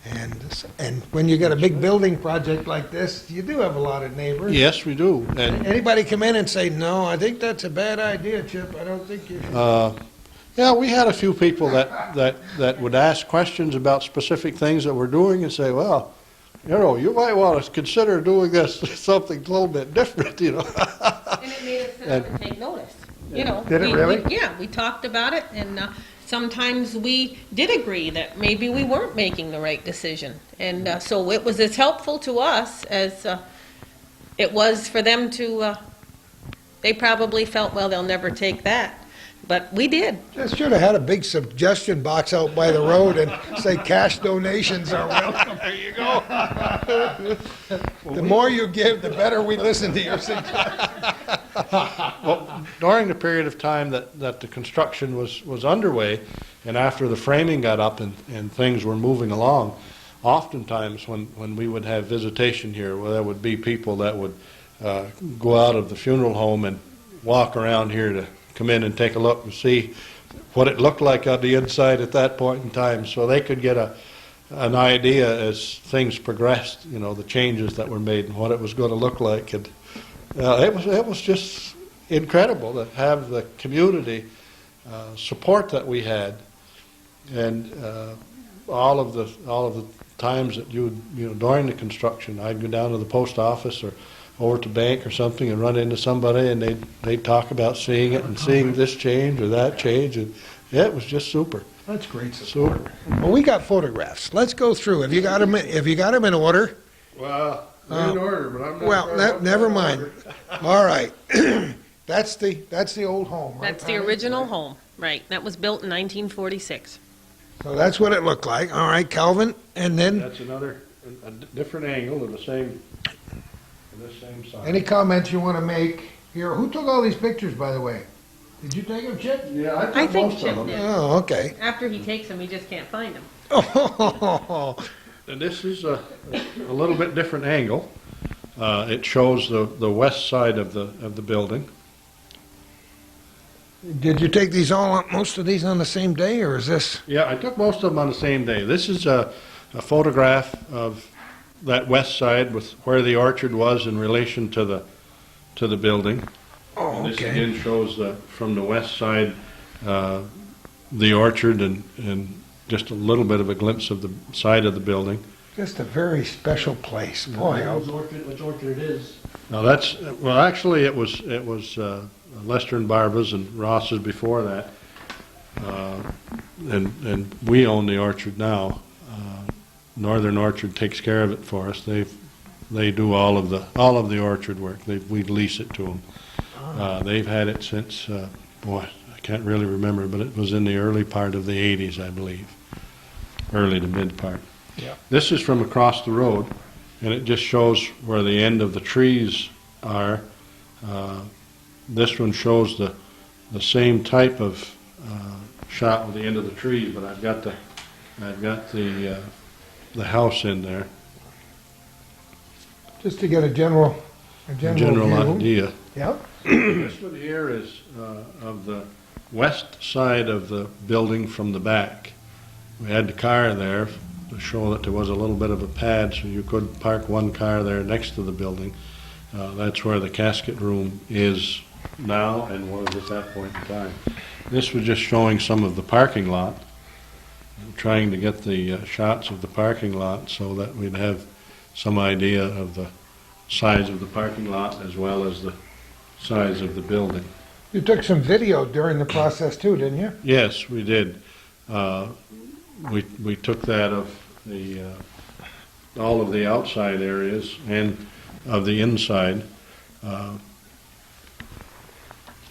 And when you get a big building project like this, you do have a lot of neighbors. Yes, we do. And Anybody come in and say, no, I think that's a bad idea, Chip, I don't think you should. yeah, we had a few people that would ask questions about specific things that we're doing and say, well, you might want to consider doing this something a little bit different, And it made us sit up and take notice. Did it really? We talked about it, and sometimes we did agree that maybe we weren't making the right decision. And so it was as helpful to us as it was for them to, they probably felt, well, they'll never take that. But we did. Just should have had a big suggestion box out by the road and say cash donations are welcome. There you go. The more you give, the better we listen to your suggestions. well, during the period of time that the construction was underway, and after the framing got up and things were moving along, oftentimes when we would have visitation here, well, there would be people that would go out of the funeral home and walk around here to come in and take a look and see what it looked like on the inside at that point in time, so they could get an idea as things progressed, the changes that were made and what it was going to look like. And it was just incredible to have the community support that we had, and all of the times that during the construction, I'd go down to the post office or over to bank or something and run into somebody, and they'd talk about seeing it and seeing this change or that change, and yeah, it was just super. That's great support. Well, we got photographs. Let's go through. Have you got them in order? Well, they're in order, but I'm not. Well, never mind. All right. That's the old home, right? That's the original home, right. That was built in 1946. So that's what it looked like. All right, Calvin, and then That's a different angle of the same for this same side. Any comments you want to make here? Who took all these pictures, by the way? Did you take them, Chip? Yeah, I I took think most Chip of them. did. Oh, okay. After he takes them, he just can't find them. Oh, And this is a little bit different angle. It shows the west side of the building. did you take these most of these on the same day, or is this? Yeah, I took most of them on the same day. This is a photograph of that west side with where the orchard was in relation to the building. Oh, And this okay. again shows from the west side the orchard and just a little bit of a glimpse of the side of the building. Just a very special place. Boy, Which orchard it is. Now that's well, actually it was Lester and Barbara's and Ross's before that, and we own the orchard now. Northern Orchard takes care of it for us. They do all of the orchard work. We lease it to them. They've had it since boy, I can't really remember, but it was in the early part of the 80s, I believe, early to mid part. Yeah. This is from across the road, and it just shows where the end of the trees are. This one shows the same type of shot with the end of the trees, but I've got the house in there. just to get a general General view. idea. Yeah. This one here is of the west side of the building from the back. We had the car there to show that there was a little bit of a pad, so you could park one car there next to the building. That's where the casket room is now and was at that point in time. This was just showing some of the parking lot, trying to get the shots of the parking lot so that we'd have some idea of the size of the parking lot as well as the size of the building. You took some video during the process too, didn't you? Yes, we did. We took that of the all of the outside areas and of the inside.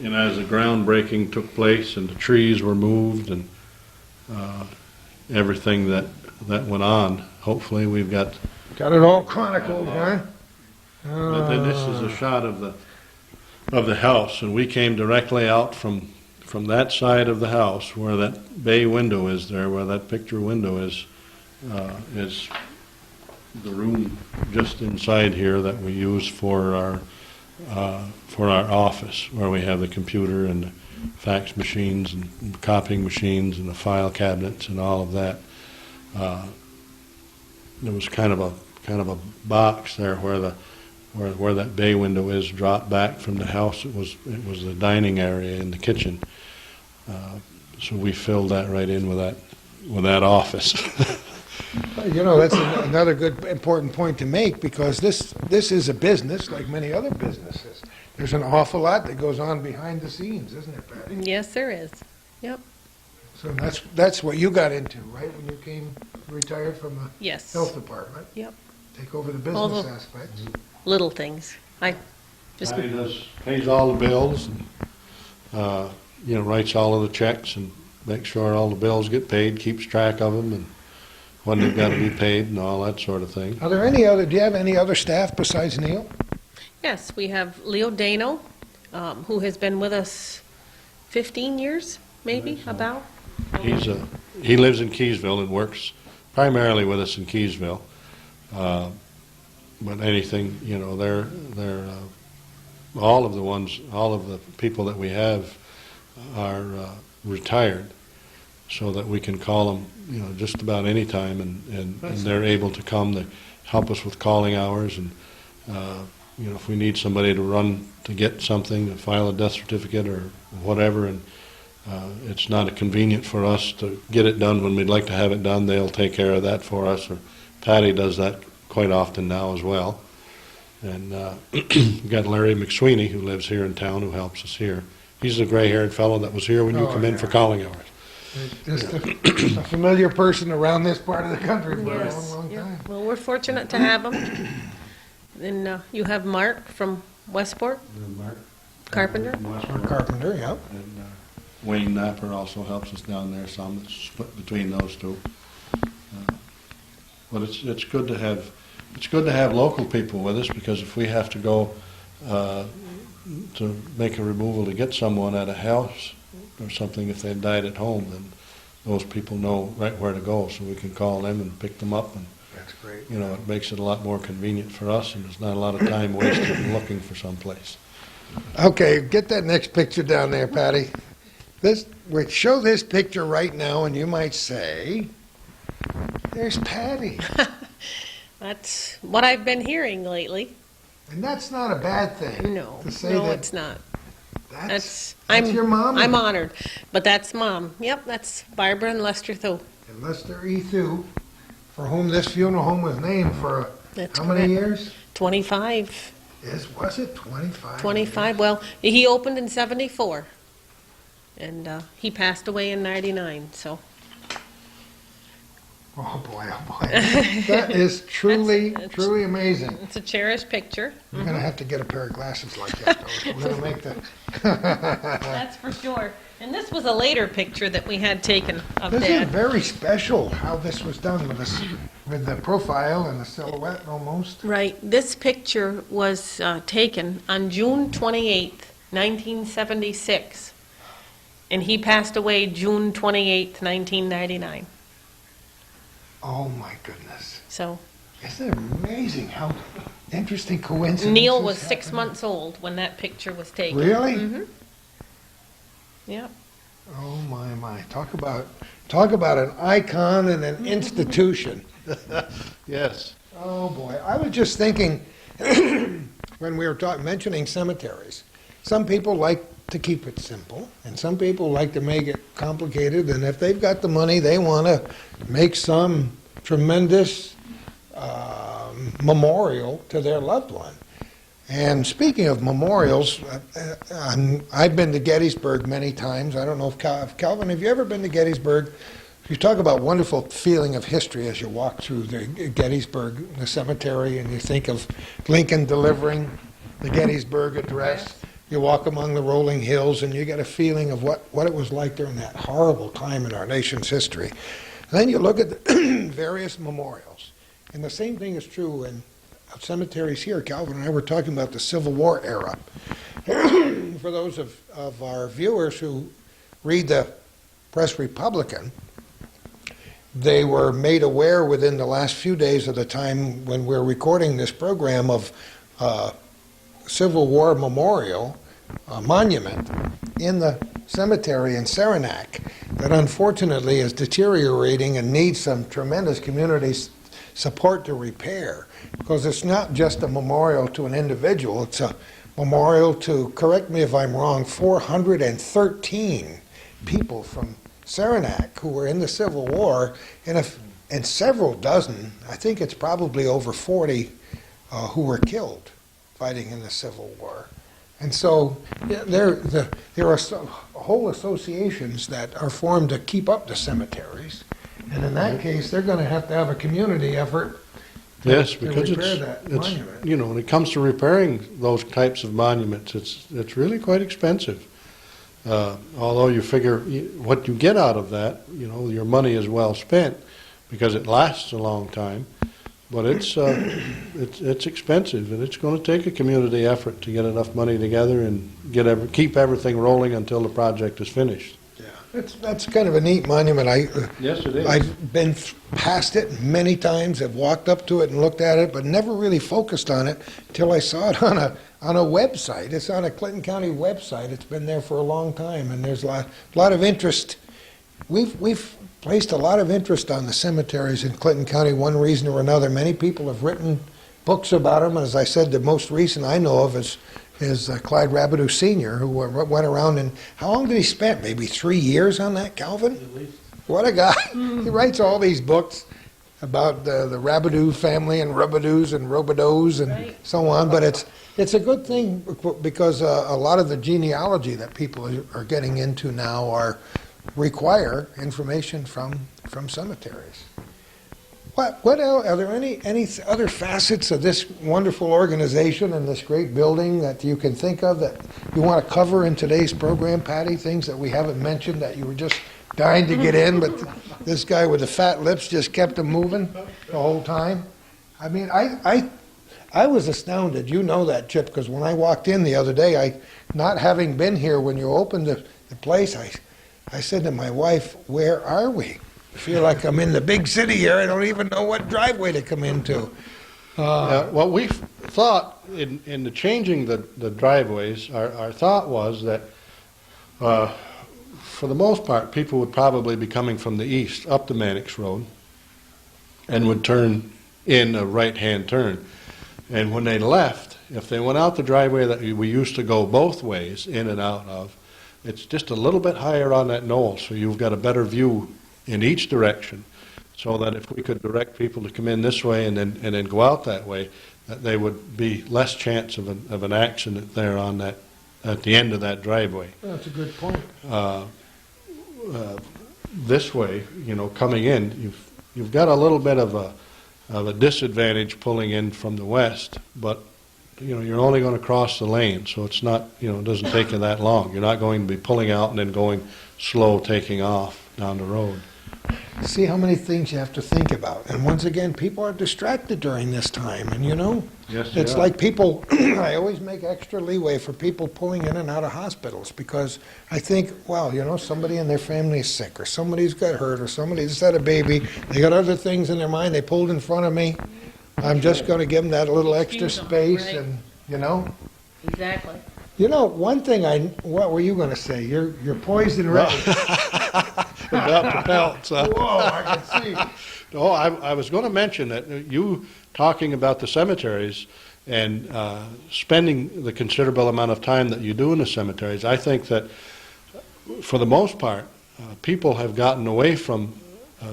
And as the groundbreaking took place and the trees were moved and everything that went on, hopefully we've got. Got it all chronicled, huh? But then this is a shot of the house, and we came directly out from that side of the house where that bay window is there, where that picture window is the room just inside here that we use for our office, where we have the computer and the fax machines and copying machines and the file cabinets and all of that. There was kind of a box there where that bay window is dropped back from the house. It was the dining area in the kitchen. So we filled that right in with that office. You know, that's another good, important point to make, because this is a business like many other businesses. There's an awful lot that goes on behind the scenes, isn't it, Patty? Yes, there is. Yep. So that's what you got into, right, when you retired from the Yes. health department? Yep. Take over the All business the- aspects. Little things. I just Patty pays all the bills and, writes all of the checks and makes sure all the bills get paid, keeps track of them and when they've got to be paid and all that sort of thing. Do you have any other staff besides Neil? Yes, we have Leo Dano, who has been with us 15 years, maybe, about. He lives in Keysville and works primarily with us in Keysville. But anything, they're all of the people that we have are retired, so that we can call them, just about any time, and they're able to come to help us with calling hours, and if we need somebody to run to get something, to file a death certificate or whatever, and it's not convenient for us to get it done when we'd like to have it done, they'll take care of that for us, or Patty does that quite often now as well. And we've got Larry McSweeney, who lives here in town, who helps us here. He's the gray-haired fellow that was here when you Oh, come in yeah. for calling hours. Just a familiar person around this part of the country for a Yes. long, long Yeah. time. Well, we're fortunate to have him. And you have Mark from Westport, And Mark Carpenter. from Or Westport. Carpenter, yeah. And Wayne Napper also helps us down there some. It's split between those two. But it's good to have it's good to have local people with us, because if we have to go to make a removal to get someone at a house or something, if they've died at home, then those people know right where to go, so we can call them and pick them up, and That's great. you know, it makes it a lot more convenient for us, and there's not a lot of time wasted in looking for someplace. Okay, get that next picture down there, Patty. We show this picture right now, and you might say, there's Patty. That's what I've been hearing lately. And that's not a bad thing. No, To say no, that it's not. that's I'm your mom. I'm honored, but that's Mom. Yep, that's Barbara and Lester Thu. And Lester E. Thu, for whom this funeral home was named for That's how many correct. years? 25. Was it 25? 25. Well, he opened in 74, and he passed away in 99. So Oh boy, oh boy. That is truly, That's- truly amazing. it's a cherished picture. We're going to have to get a pair of glasses like that, though. We're going to make the... That's for sure. And this was a later picture that we had taken of This is Dad. very special, how this was done with this, with the profile and the silhouette almost. Right. This picture was taken on June 28th, 1976, and he passed away June 28th, 1999. Oh, my goodness. So Isn't it amazing how interesting coincidence Neil was 6 months old when that picture was taken. Really? Mm-hmm. Yep. Oh, my. Talk about an icon and an institution. Yes. Oh, boy. I was just thinking, when we were mentioning cemeteries, some people like to keep it simple, and some people like to make it complicated, and if they've got the money, they want to make some tremendous memorial to their loved one. And speaking of memorials, I've been to Gettysburg many times. I don't know if Calvin, have you ever been to Gettysburg? You talk about wonderful feeling of history as you walk through the Gettysburg, the cemetery, and you think of Lincoln delivering the Gettysburg Address. You walk among the rolling hills, and you get a feeling of what it was like during that horrible time in our nation's history. And then you look at the various memorials, and the same thing is true in cemeteries here. Calvin and I were talking about the Civil War era. For those of our viewers who read the Press Republican, they were made aware within the last few days of the time when we're recording this program of Civil War memorial monument in the cemetery in Saranac that unfortunately is deteriorating and needs some tremendous community support to repair, because it's not just a memorial to an individual, it's a memorial to, correct me if I'm wrong, 413 people from Saranac who were in the Civil War, and several dozen, I think it's probably over 40, who were killed fighting in the Civil War. And so there are whole associations that are formed to keep up the cemeteries, and in that case, they're going to have a community effort Yes, to because repair that it's monument. you know, when it comes to repairing those types of monuments, it's really quite expensive. Although you figure what you get out of that, you know, your money is well spent because it lasts a long time. But it's expensive, and it's going to take a community effort to get enough money together and keep everything rolling until the project is finished. Yeah, that's kind of a neat monument. Yes, it is. I've been past it many times. I've walked up to it and looked at it, but never really focused on it until I saw it on a website. It's on a Clinton County website. It's been there for a long time, and there's a lot of interest. We've placed a lot of interest on the cemeteries in Clinton County, one reason or another. Many people have written books about them. As I said, the most recent I know of is Clyde Rabideau Sr., who went around, and how long did he spend? Maybe 3 years on that, Calvin? At least. What a guy. He writes all these books about the Rabideau family and Rabideaus and Robideaus and Right. so on. But it's a good thing because a lot of the genealogy that people are getting into now require information from cemeteries. What else, are there any other facets of this wonderful organization and this great building that you can think of that you want to cover in today's program, Patty? Things that we haven't mentioned that you were just dying to get in, but this guy with the fat lips just kept them moving the whole time? I mean, I was astounded. You know that, Chip, because when I walked in the other day, not having been here when you opened the place, I said to my wife, "Where are we? I feel like I'm in the big city here. I don't even know what driveway to come into." What we thought in the changing the driveways, our thought was that for the most part, people would probably be coming from the east up the Mannix Road and would turn in a right-hand turn. And when they left, if they went out the driveway that we used to go both ways in and out of, it's just a little bit higher on that knoll, so you've got a better view in each direction, so that if we could direct people to come in this way and then go out that way, that they would be less chance of an accident there on that at the end of that driveway. That's a good point. This way, coming in, you've got a little bit of a disadvantage pulling in from the west, but you're only going to cross the lane, so it's not, it doesn't take you that long. You're not going to be pulling out and then going slow, taking off down the road. See how many things you have to think about. And once again, people are distracted during this time. And Yes, they it's are. like people, I always make extra leeway for people pulling in and out of hospitals because I think, well, somebody in their family is sick or somebody's got hurt or somebody just had a baby. They got other things in their mind. They pulled in front of me. I'm just going to give them that little extra Excuse them, space right. and, Exactly. one thing what were you going to say? You're poised and ready. About the pelts. Whoa, I can see. No, I was going to mention that you talking about the cemeteries and spending the considerable amount of time that you do in the cemeteries, I think that for the most part, people have gotten away from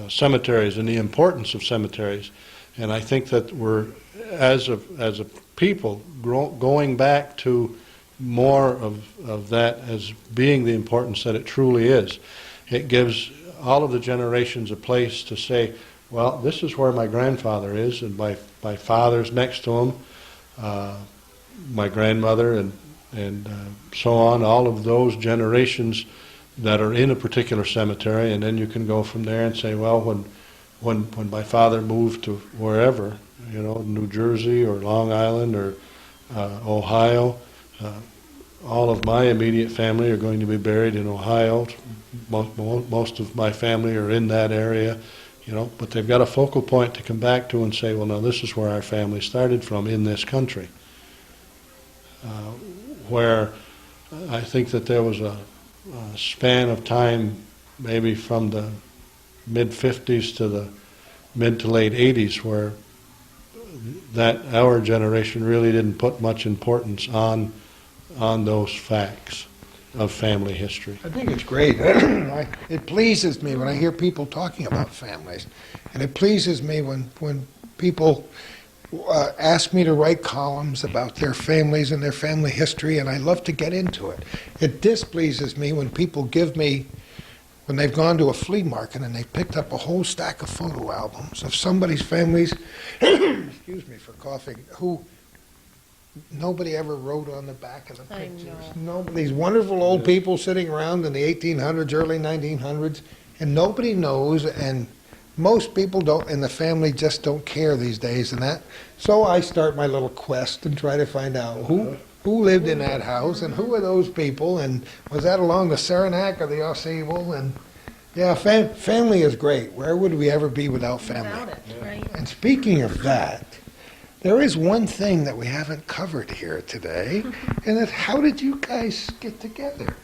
cemeteries and the importance of cemeteries, and I think that we're, as a people, going back to more of that as being the importance that it truly is. It gives all of the generations a place to say, well, this is where my grandfather is, and my father's next to him, my grandmother, and so on, all of those generations that are in a particular cemetery, and then you can go from there and say, well, when my father moved to wherever, New Jersey or Long Island or Ohio, all of my immediate family are going to be buried in Ohio. Most of my family are in that area, but they've got a focal point to come back to and say, well, now this is where our family started from in this country. Where I think that there was a span of time, maybe from the mid-50s to the mid to late 80s, where that our generation really didn't put much importance on those facts of family history. I think it's great. It pleases me when I hear people talking about families. And it pleases me when people ask me to write columns about their families and their family history, and I love to get into it. It displeases me when people give me, when they've gone to a flea market and they've picked up a whole stack of photo albums of somebody's families, excuse me for coughing, who nobody ever wrote on the back of the I pictures. know. These wonderful old people sitting around in the 1800s, early 1900s, and nobody knows, and most people don't, in the family just don't care these days and that. So I start my little quest and try to find out who lived in that house and who are those people, and was that along the Saranac or the Osable? And yeah, family is great. Where would we ever be without family? Without it, right? And speaking of that, there is one thing that we haven't covered here today, and that's how did you guys get together?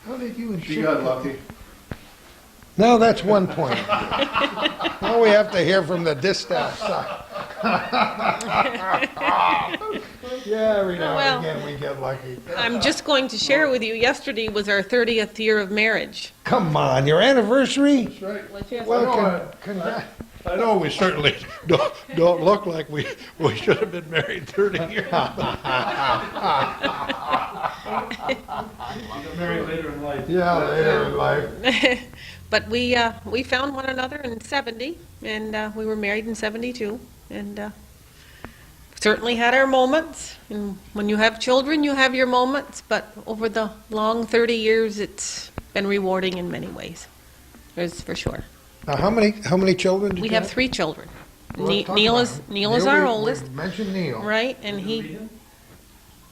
How did you and She Chip got get lucky. together? No, that's one point. Now we have to hear from the distaff side. Yeah, every now Well, and again we get lucky. I'm just going to share with you, yesterday was our 30th year of marriage. Come on, your anniversary? That's right. Well, congrats. I know we certainly don't look like we should have been married 30 years. You got married later in life. Yeah, later in life. But we found one another in 70, and we were married in 72, and certainly had our moments. And when you have children, you have your moments, but over the long 30 years, it's been rewarding in many ways. That's for sure. Now, how many children did We you have 3 children. let's talk Neil about is him. Neil is our we oldest, mentioned Neil. right? And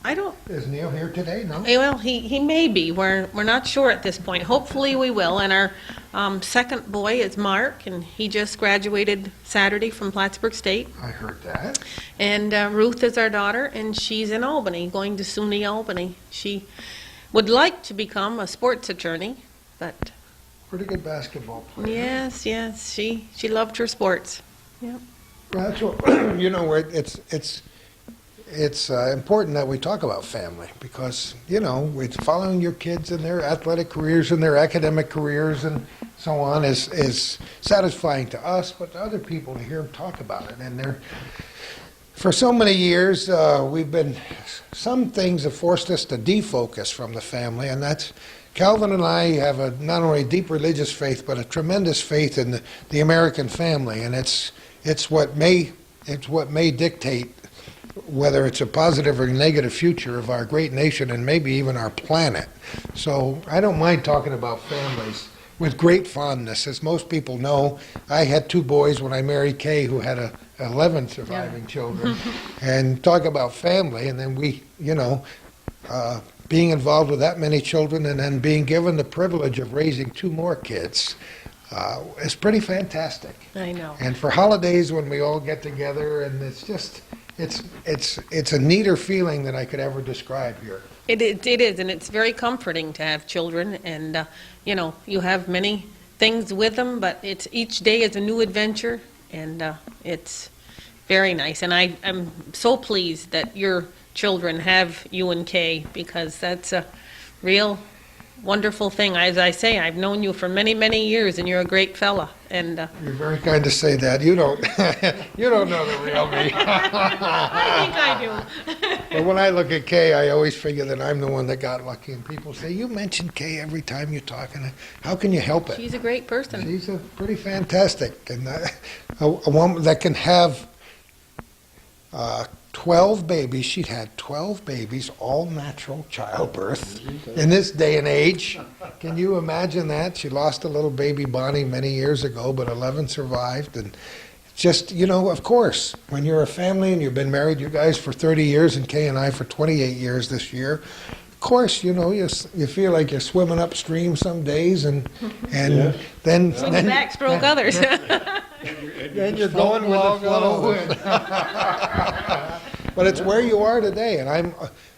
I don't. Is Neil here today? No. Well, he may be. We're not sure at this point. Hopefully, we will. And our second boy is Mark, and he just graduated Saturday from Plattsburgh State. I heard that. And Ruth is our daughter, and she's in Albany, going to SUNY Albany. She would like to become a sports attorney, but Pretty good basketball player. yes, she loved her sports. Yep. Well, that's what, you know, it's important that we talk about family because, you know, it's following your kids in their athletic careers and their academic careers and so on is satisfying to us, but to other people to hear them talk about it. And for so many years, some things have forced us to defocus from the family, and that's Calvin and I have not only a deep religious faith, but a tremendous faith in the American family, and it's what may dictate whether it's a positive or negative future of our great nation and maybe even our planet. So I don't mind talking about families with great fondness. As most people know, I had 2 boys when I married Kay, who had 11 surviving children, and talk about family, and then we, you know, being involved with that many children and then being given the privilege of raising 2 more kids is pretty fantastic. I know. And for holidays when we all get together, and it's just, it's a neater feeling than I could ever describe here. It is, and it's very comforting to have children, and you know, you have many things with them, but each day is a new adventure, and it's very nice. And I'm so pleased that your children have you and Kay, because that's a real wonderful thing. As I say, I've known you for many, many years, and you're a great fella. And You're very kind to say that. You don't, you don't know the real me. I think I do. But when I look at Kay, I always figure that I'm the one that got lucky. And people say, "You mention Kay every time you talk, and how can you help it?" She's a great person. She's a pretty fantastic, and a woman that can have 12 babies. She'd had 12 babies, all natural childbirth in this day and age. Can you imagine that? She lost a little baby Bonnie many years ago, but 11 survived. And just, you know, of course, when you're a family and you've been married, you guys for 30 years and Kay and I for 28 years this year, of course, you know, you feel like you're swimming upstream some days, and Yeah. then When you backstroke others. then you're going with the flow. But it's where you are today, and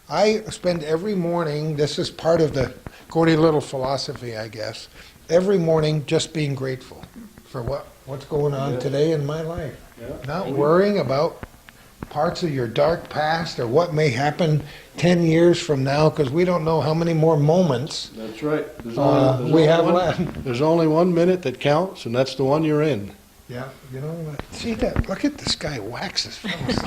I spend every morning. This is part of the Gordy Little philosophy, I guess. Every morning, just being grateful for what's going on today in my life. Not worrying about parts of your dark past or what may happen 10 years from now, because we don't know how many more moments That's right. we have left. There's only 1 minute that counts, and that's the one you're in. Yeah, you know, see that? Look at this guy wax his fellows.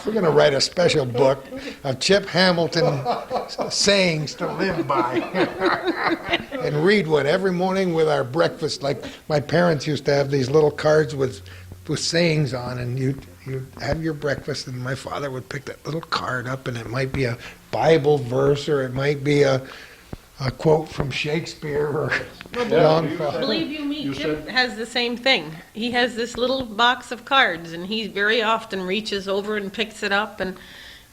We're going to write a special book of Chip Hamilton sayings to live by and read one every morning with our breakfast. Like my parents used to have these little cards with sayings on, and you have your breakfast, and my father would pick that little card up, and it might be a Bible verse, or it might be a quote from Shakespeare or Longfellow. Believe me, You Chip said- has the same thing. He has this little box of cards, and he very often reaches over and picks it up and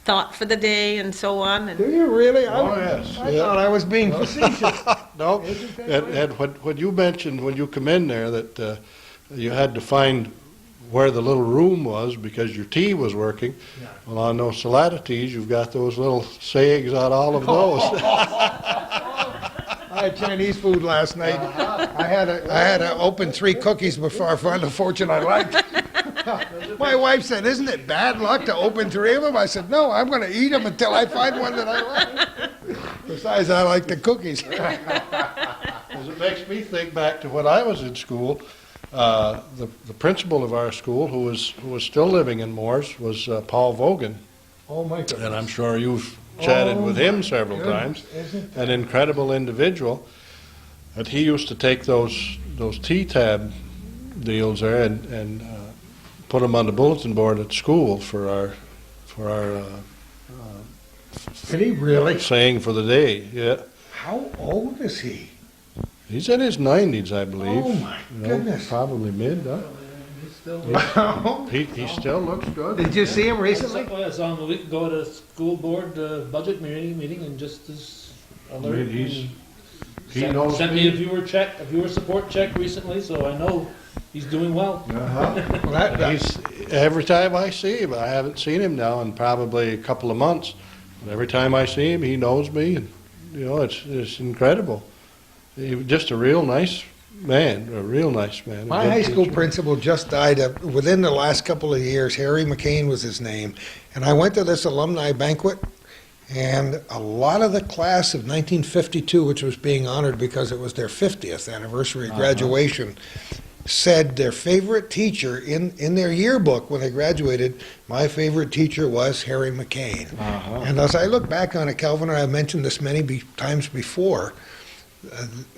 thought for the day and so on. Do And you really? Oh, yes. I thought I was being facetious. No, Isn't that and what you mentioned when you come in there, that you had to find where the little room was because your tea was working. Yeah. Well, on those salata teas, you've got those little sayings on all of those. I had Chinese food last night. I had to open 3 cookies before I found a fortune I liked. My wife said, "Isn't it bad luck to open 3 of them?" I said, "No, I'm going to eat them until I find one that I like." Besides, I like the cookies. 'Cause it makes me think back to when I was in school. The principal of our school, who was still living in Moores, was Paul Vogan, Oh my goodness. and I'm sure you've chatted with him several Goodness, times. isn't An incredible individual. And he used to take those T-tab deals there and put them on the bulletin board at school for our Did he really? saying for the day. Yeah, How old is he? he's in his 90s, I believe. Oh my You know, goodness. probably mid. Huh? He's still. He still looks good. Did you see him recently? I saw him a week ago at a school board budget meeting, and just as alert. I mean, he Sent, knows sent me a viewer support check recently, so I know he's doing well. Well, He's, every time I see him, I haven't seen him now in probably a couple of months, but every time I see him, he knows me, and you know, it's incredible. He was just a real nice man, a real nice man. my a good high school teacher. principal just died within the last couple of years. Harry McCain was his name. And I went to this alumni banquet, and a lot of the class of 1952, which was being honored because it was their 50th anniversary of graduation, said their favorite teacher in their yearbook when they graduated, my favorite teacher was Harry McCain. And as I look back on it, Calvin, and I've mentioned this many times before,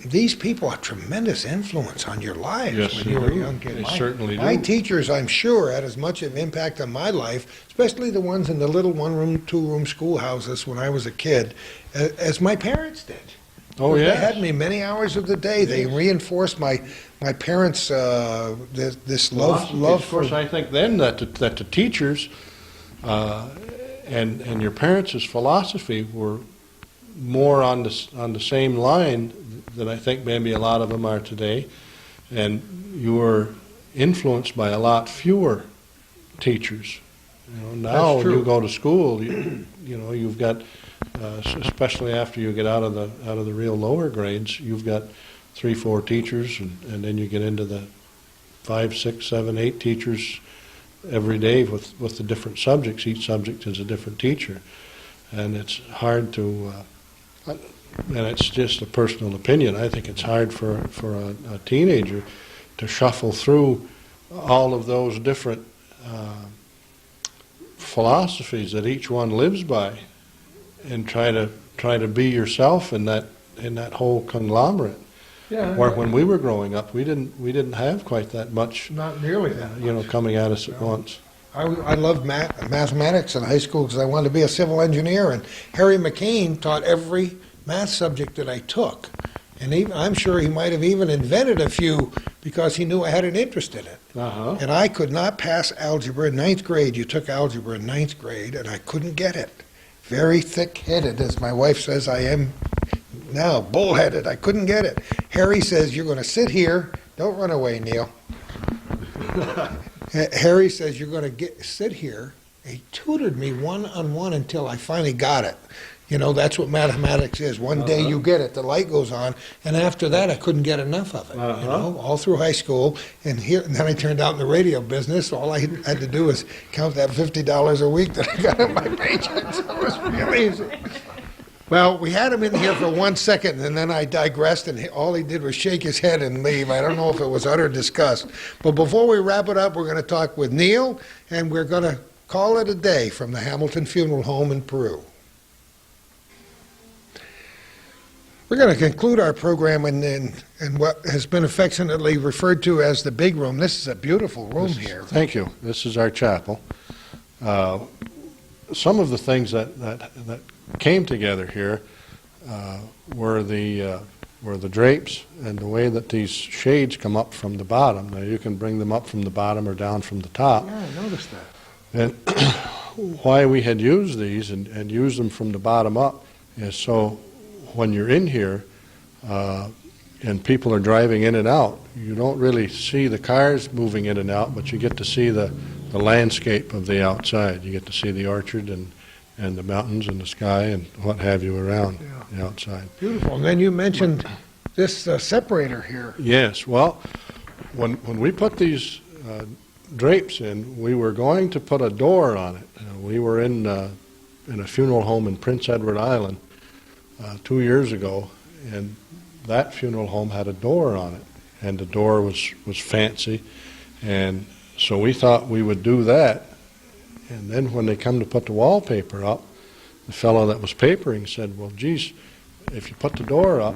these people have tremendous influence on your lives Yes, when they you were a do. young kid. They certainly My do. teachers, I'm sure, had as much of an impact on my life, especially the ones in the little one-room, two-room schoolhouses when I was a kid, as my parents did. Oh, They yeah. had me many hours of the day. They reinforced my parents' this love Of for. course, I think then that the teachers and your parents' philosophy were more on the same line than I think maybe a lot of them are today, and you were influenced by a lot fewer teachers. You know, now when true. you go to school, you know, you've got, especially after you get out of the real lower grades, you've got 3, 4 teachers, and then you get into the 5, 6, 7, 8 teachers every day with the different subjects. Each subject is a different teacher, and it's hard to. And it's just a personal opinion. I think it's hard for a teenager to shuffle through all of those different philosophies that each one lives by, and try to be yourself in that whole conglomerate. Yeah, Where when we were growing up, we didn't have quite that much, not nearly that. you know, coming at us at once. I loved mathematics in high school because I wanted to be a civil engineer, and Harry McCain taught every math subject that I took. And I'm sure he might have even invented a few because he knew I had an interest in it. Uh-huh. And I could not pass algebra in ninth grade. You took algebra in ninth grade, and I couldn't get it. Very thick-headed, as my wife says I am now, bullheaded. I couldn't get it. Harry says, you're going to sit here. Don't run away, Neil. Harry says, you're going to sit here. He tutored me one-on-one until I finally got it. You know, that's what mathematics is. One day you get it, the light goes on, and after that I couldn't get enough of it, you know, all through high school. And then I turned out in the radio business. All I had to do was count that $50 a week that I got in my paycheck. So it was really easy. Well, we had him in here for 1 second, and then I digressed, and all he did was shake his head and leave. I don't know if it was utter disgust. But before we wrap it up, we're going to talk with Neil, and we're going to call it a day from the Hamilton Funeral Home in Peru. We're going to conclude our program in what has been affectionately referred to as the big room. This is a beautiful room here. Thank you. This is our chapel. Some of the things that came together here were the drapes and the way that these shades come up from the bottom. Now you can bring them up from the bottom or down from the top. Yeah, I noticed that. And why we had used these and used them from the bottom up is so when you're in here and people are driving in and out, you don't really see the cars moving in and out, but you get to see the landscape of the outside. You get to see the orchard and the mountains and the sky and what have you around the outside. Beautiful. And then you mentioned this separator here. Yes, well, when we put these drapes in, we were going to put a door on it. We were in a funeral home in Prince Edward Island 2 years ago, and that funeral home had a door on it, and the door was fancy, and so we thought we would do that. And then when they come to put the wallpaper up, the fellow that was papering said, well, geez, if you put the door up,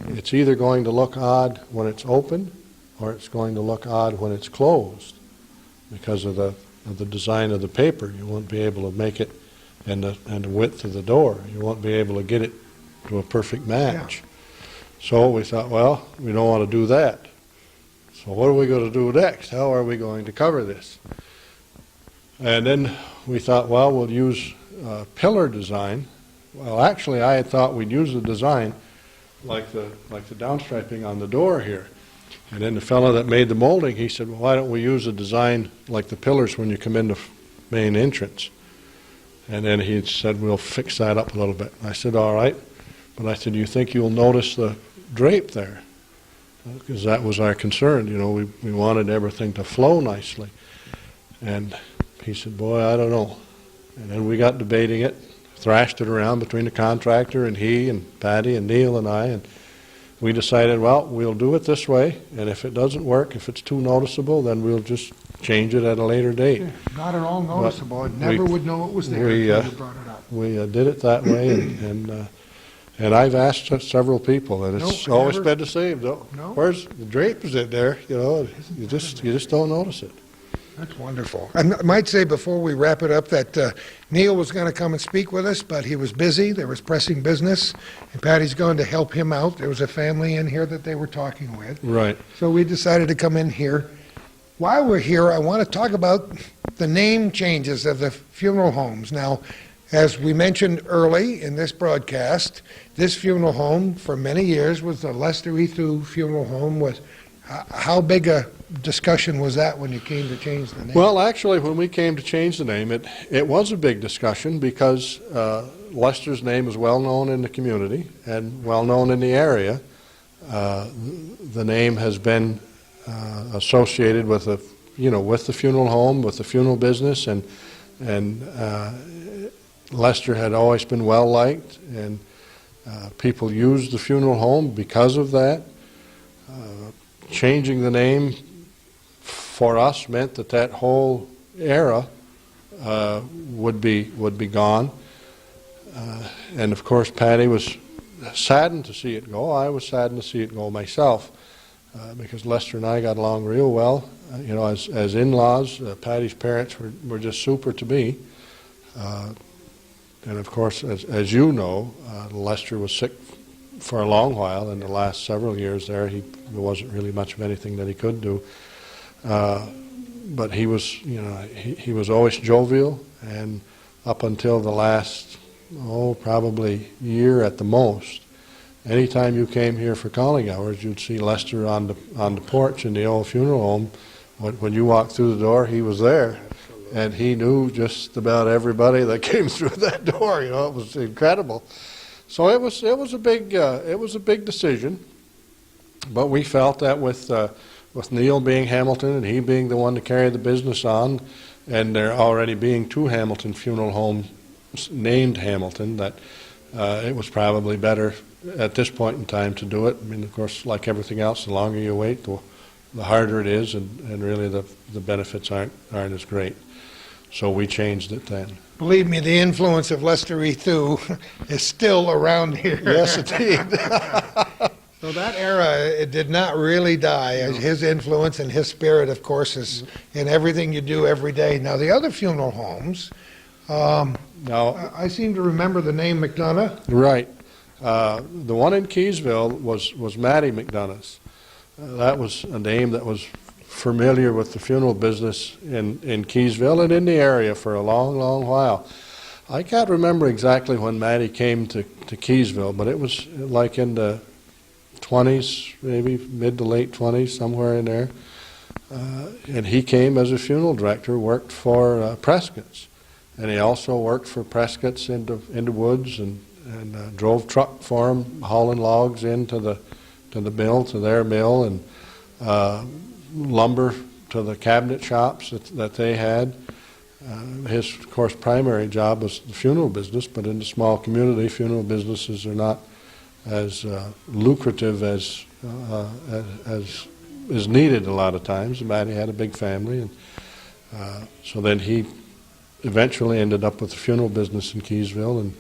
it's either going to look odd when it's open or it's going to look odd when it's closed because of the design of the paper. You won't be able to make it and the width of the door. You won't be able to get it to a perfect match. So we thought, well, we don't want to do that. So what are we going to do next? How are we going to cover this? And then we thought, well, we'll use pillar design. Well, actually, I had thought we'd use the design like the downstriping on the door here. And then the fellow that made the molding, he said, well, why don't we use a design like the pillars when you come in the main entrance? And then he said, we'll fix that up a little bit. I said, all right. But I said, do you think you'll notice the drape there? Because that was our concern. You know, we wanted everything to flow nicely. And he said, boy, I don't know. And then we got debating it, thrashed it around between the contractor and he and Patty and Neil and I, and we decided, well, we'll do it this way, and if it doesn't work, if it's too noticeable, then we'll just change it at a later date. Not at all noticeable. I never would know it was there we, until you brought it up. We did it that way, and I've asked several people, and it's Nope, always never. been the same. No. Where's the drape is in there? You know, you just don't notice it. That's wonderful. I might say before we wrap it up that Neil was going to come and speak with us, but he was busy. There was pressing business, and Patty's going to help him out. There was a family in here that they were talking with. Right. So we decided to come in here. While we're here, I want to talk about the name changes of the funeral homes. Now, as we mentioned early in this broadcast, this funeral home for many years was the Lester Ethu Funeral Home. How big a discussion was that when you came to change the name? Well, actually, when we came to change the name, it was a big discussion because Lester's name is well known in the community and well known in the area. The name has been associated with the funeral home, with the funeral business, and Lester had always been well liked, and people used the funeral home because of that. Changing the name for us meant that whole era would be gone, and of course Patty was saddened to see it go. I was saddened to see it go myself, because Lester and I got along real well. You know, as in-laws, Patty's parents were just super to me, and of course, as you know, Lester was sick for a long while. In the last several years there wasn't really much of anything that he could do. But he was, he was always jovial, and up until the last, probably year at the most, anytime you came here for calling hours, you'd see Lester on the porch in the old funeral home. When you walked through the door, he was there, and he knew just about everybody that came through that door. You know, it was incredible. So it was a big decision, but we felt that with Neil being Hamilton and he being the one to carry the business on, and there already being two Hamilton funeral homes named Hamilton, that it was probably better at this point in time to do it. I mean, of course, like everything else, the longer you wait, the harder it is, and really the benefits aren't as great. So we changed it then. Believe me, the influence of Lester Ethu is still around here. Yes, indeed. So that era, it did not really die. His influence and his spirit, of course, is in everything you do every day. Now, the other funeral homes, Now, I seem to remember the name McDonough. right. The one in Keysville was Mattie McDonough's. That was a name that was familiar with the funeral business in Keysville and in the area for a long, long while. I can't remember exactly when Mattie came to Keysville, but it was like in the 20s, maybe mid to late 20s, somewhere in there. And he came as a funeral director, worked for Prescott's. And he also worked for Prescott's in the woods and drove truck for them, hauling logs into the mill, to their mill, and lumber to the cabinet shops that they had. His, of course, primary job was the funeral business, but in the small community, funeral businesses are not as lucrative as is needed a lot of times. Mattie had a big family, and so then he eventually ended up with the funeral business in Keysville, and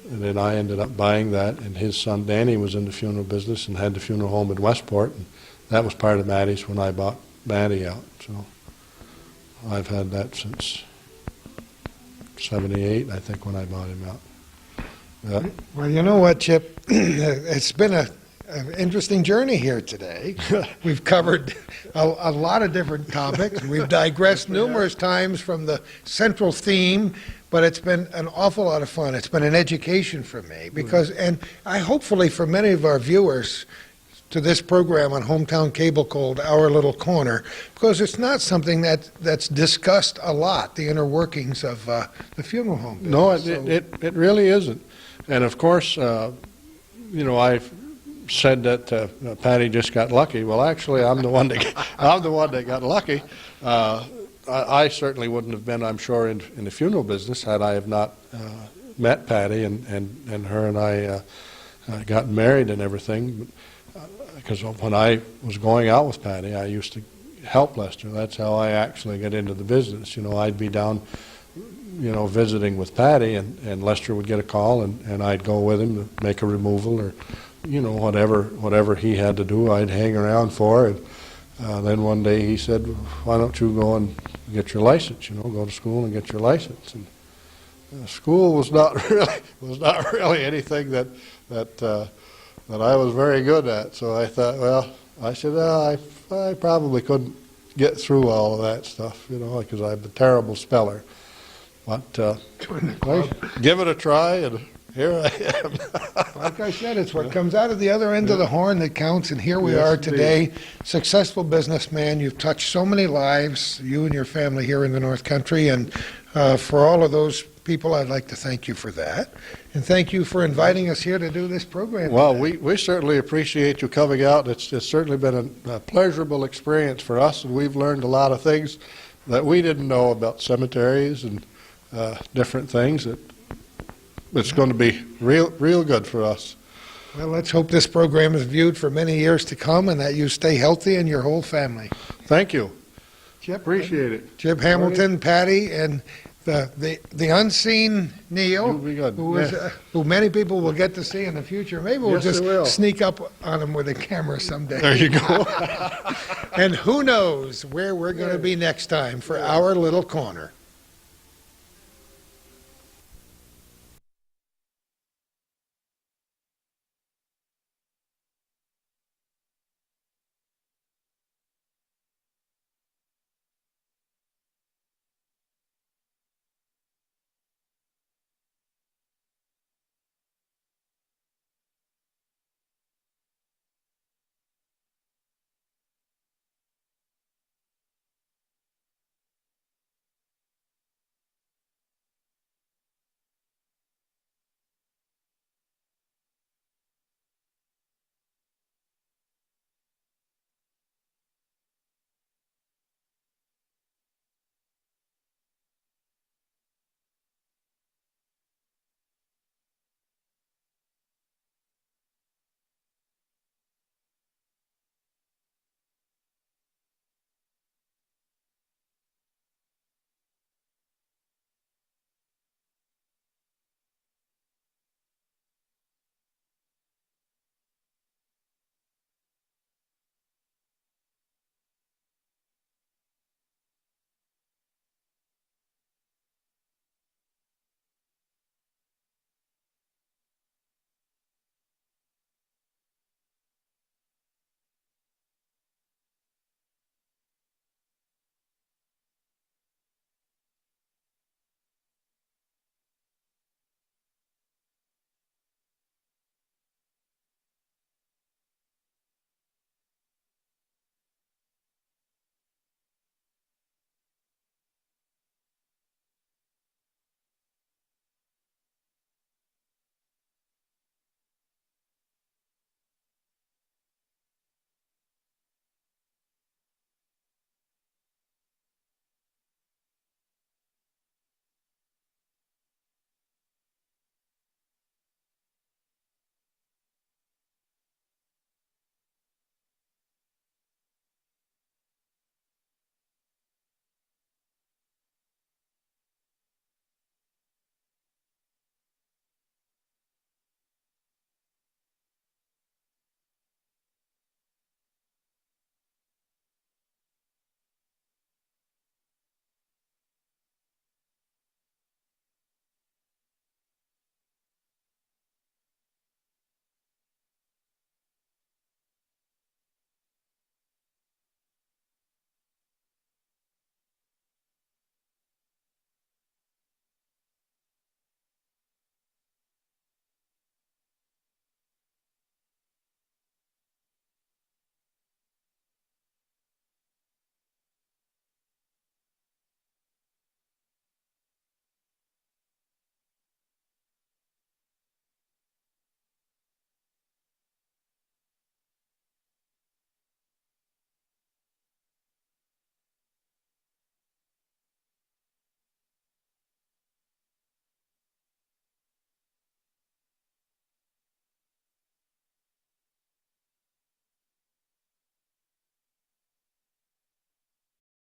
then I ended up buying that, and his son Danny was in the funeral business and had the funeral home in Westport, and that was part of Mattie's when I bought Mattie out. So I've had that since 78, I think, when I bought him out. Well, you know what, Chip? It's been an interesting journey here today. We've covered a lot of different topics. We've digressed numerous times from the central theme, but it's been an awful lot of fun. It's been an education for me because, and I hopefully for many of our viewers to this program on Hometown Cable called Our Little Corner, because it's not something that's discussed a lot, the inner workings of the funeral home business. No, So- it really isn't. And of course, you know, I've said that Patty just got lucky. Well, actually, I'm the one that got lucky. I certainly wouldn't have been, I'm sure, in the funeral business had I have not met Patty and her and I got married and everything. Because when I was going out with Patty, I used to help Lester. That's how I actually got into the business. You know, I'd be down, you know, visiting with Patty, and Lester would get a call, and I'd go with him to make a removal or, you know, whatever he had to do, I'd hang around for. And then one day he said, "Why don't you go and get your license? You know, go to school and get your license." And school was not really anything that I was very good at. So I thought, well, I said, I probably couldn't get through all of that stuff, you know, because I'm a terrible speller. But I give it a try, and here I am. Like I said, it's what comes out of the other end of the horn that counts, and here we Yes, are indeed. today. Successful businessman. You've touched so many lives, you and your family here in the North Country, and for all of those people, I'd like to thank you for that. And thank you for inviting us here to do this program. Well, today. we certainly appreciate you coming out. It's certainly been a pleasurable experience for us, and we've learned a lot of things that we didn't know about cemeteries and different things. It's going to be real good for us. Well, let's hope this program is viewed for many years to come and that you stay healthy and your whole family. Thank you. Chip, Appreciate it. Chip Hamilton, Patty, and the unseen Neil, You'll be good. who many people will get to see in the future. Maybe we'll Yes, they just will. sneak up on him with a camera someday. There you go. And who knows where we're going to be next time for Our Little Corner.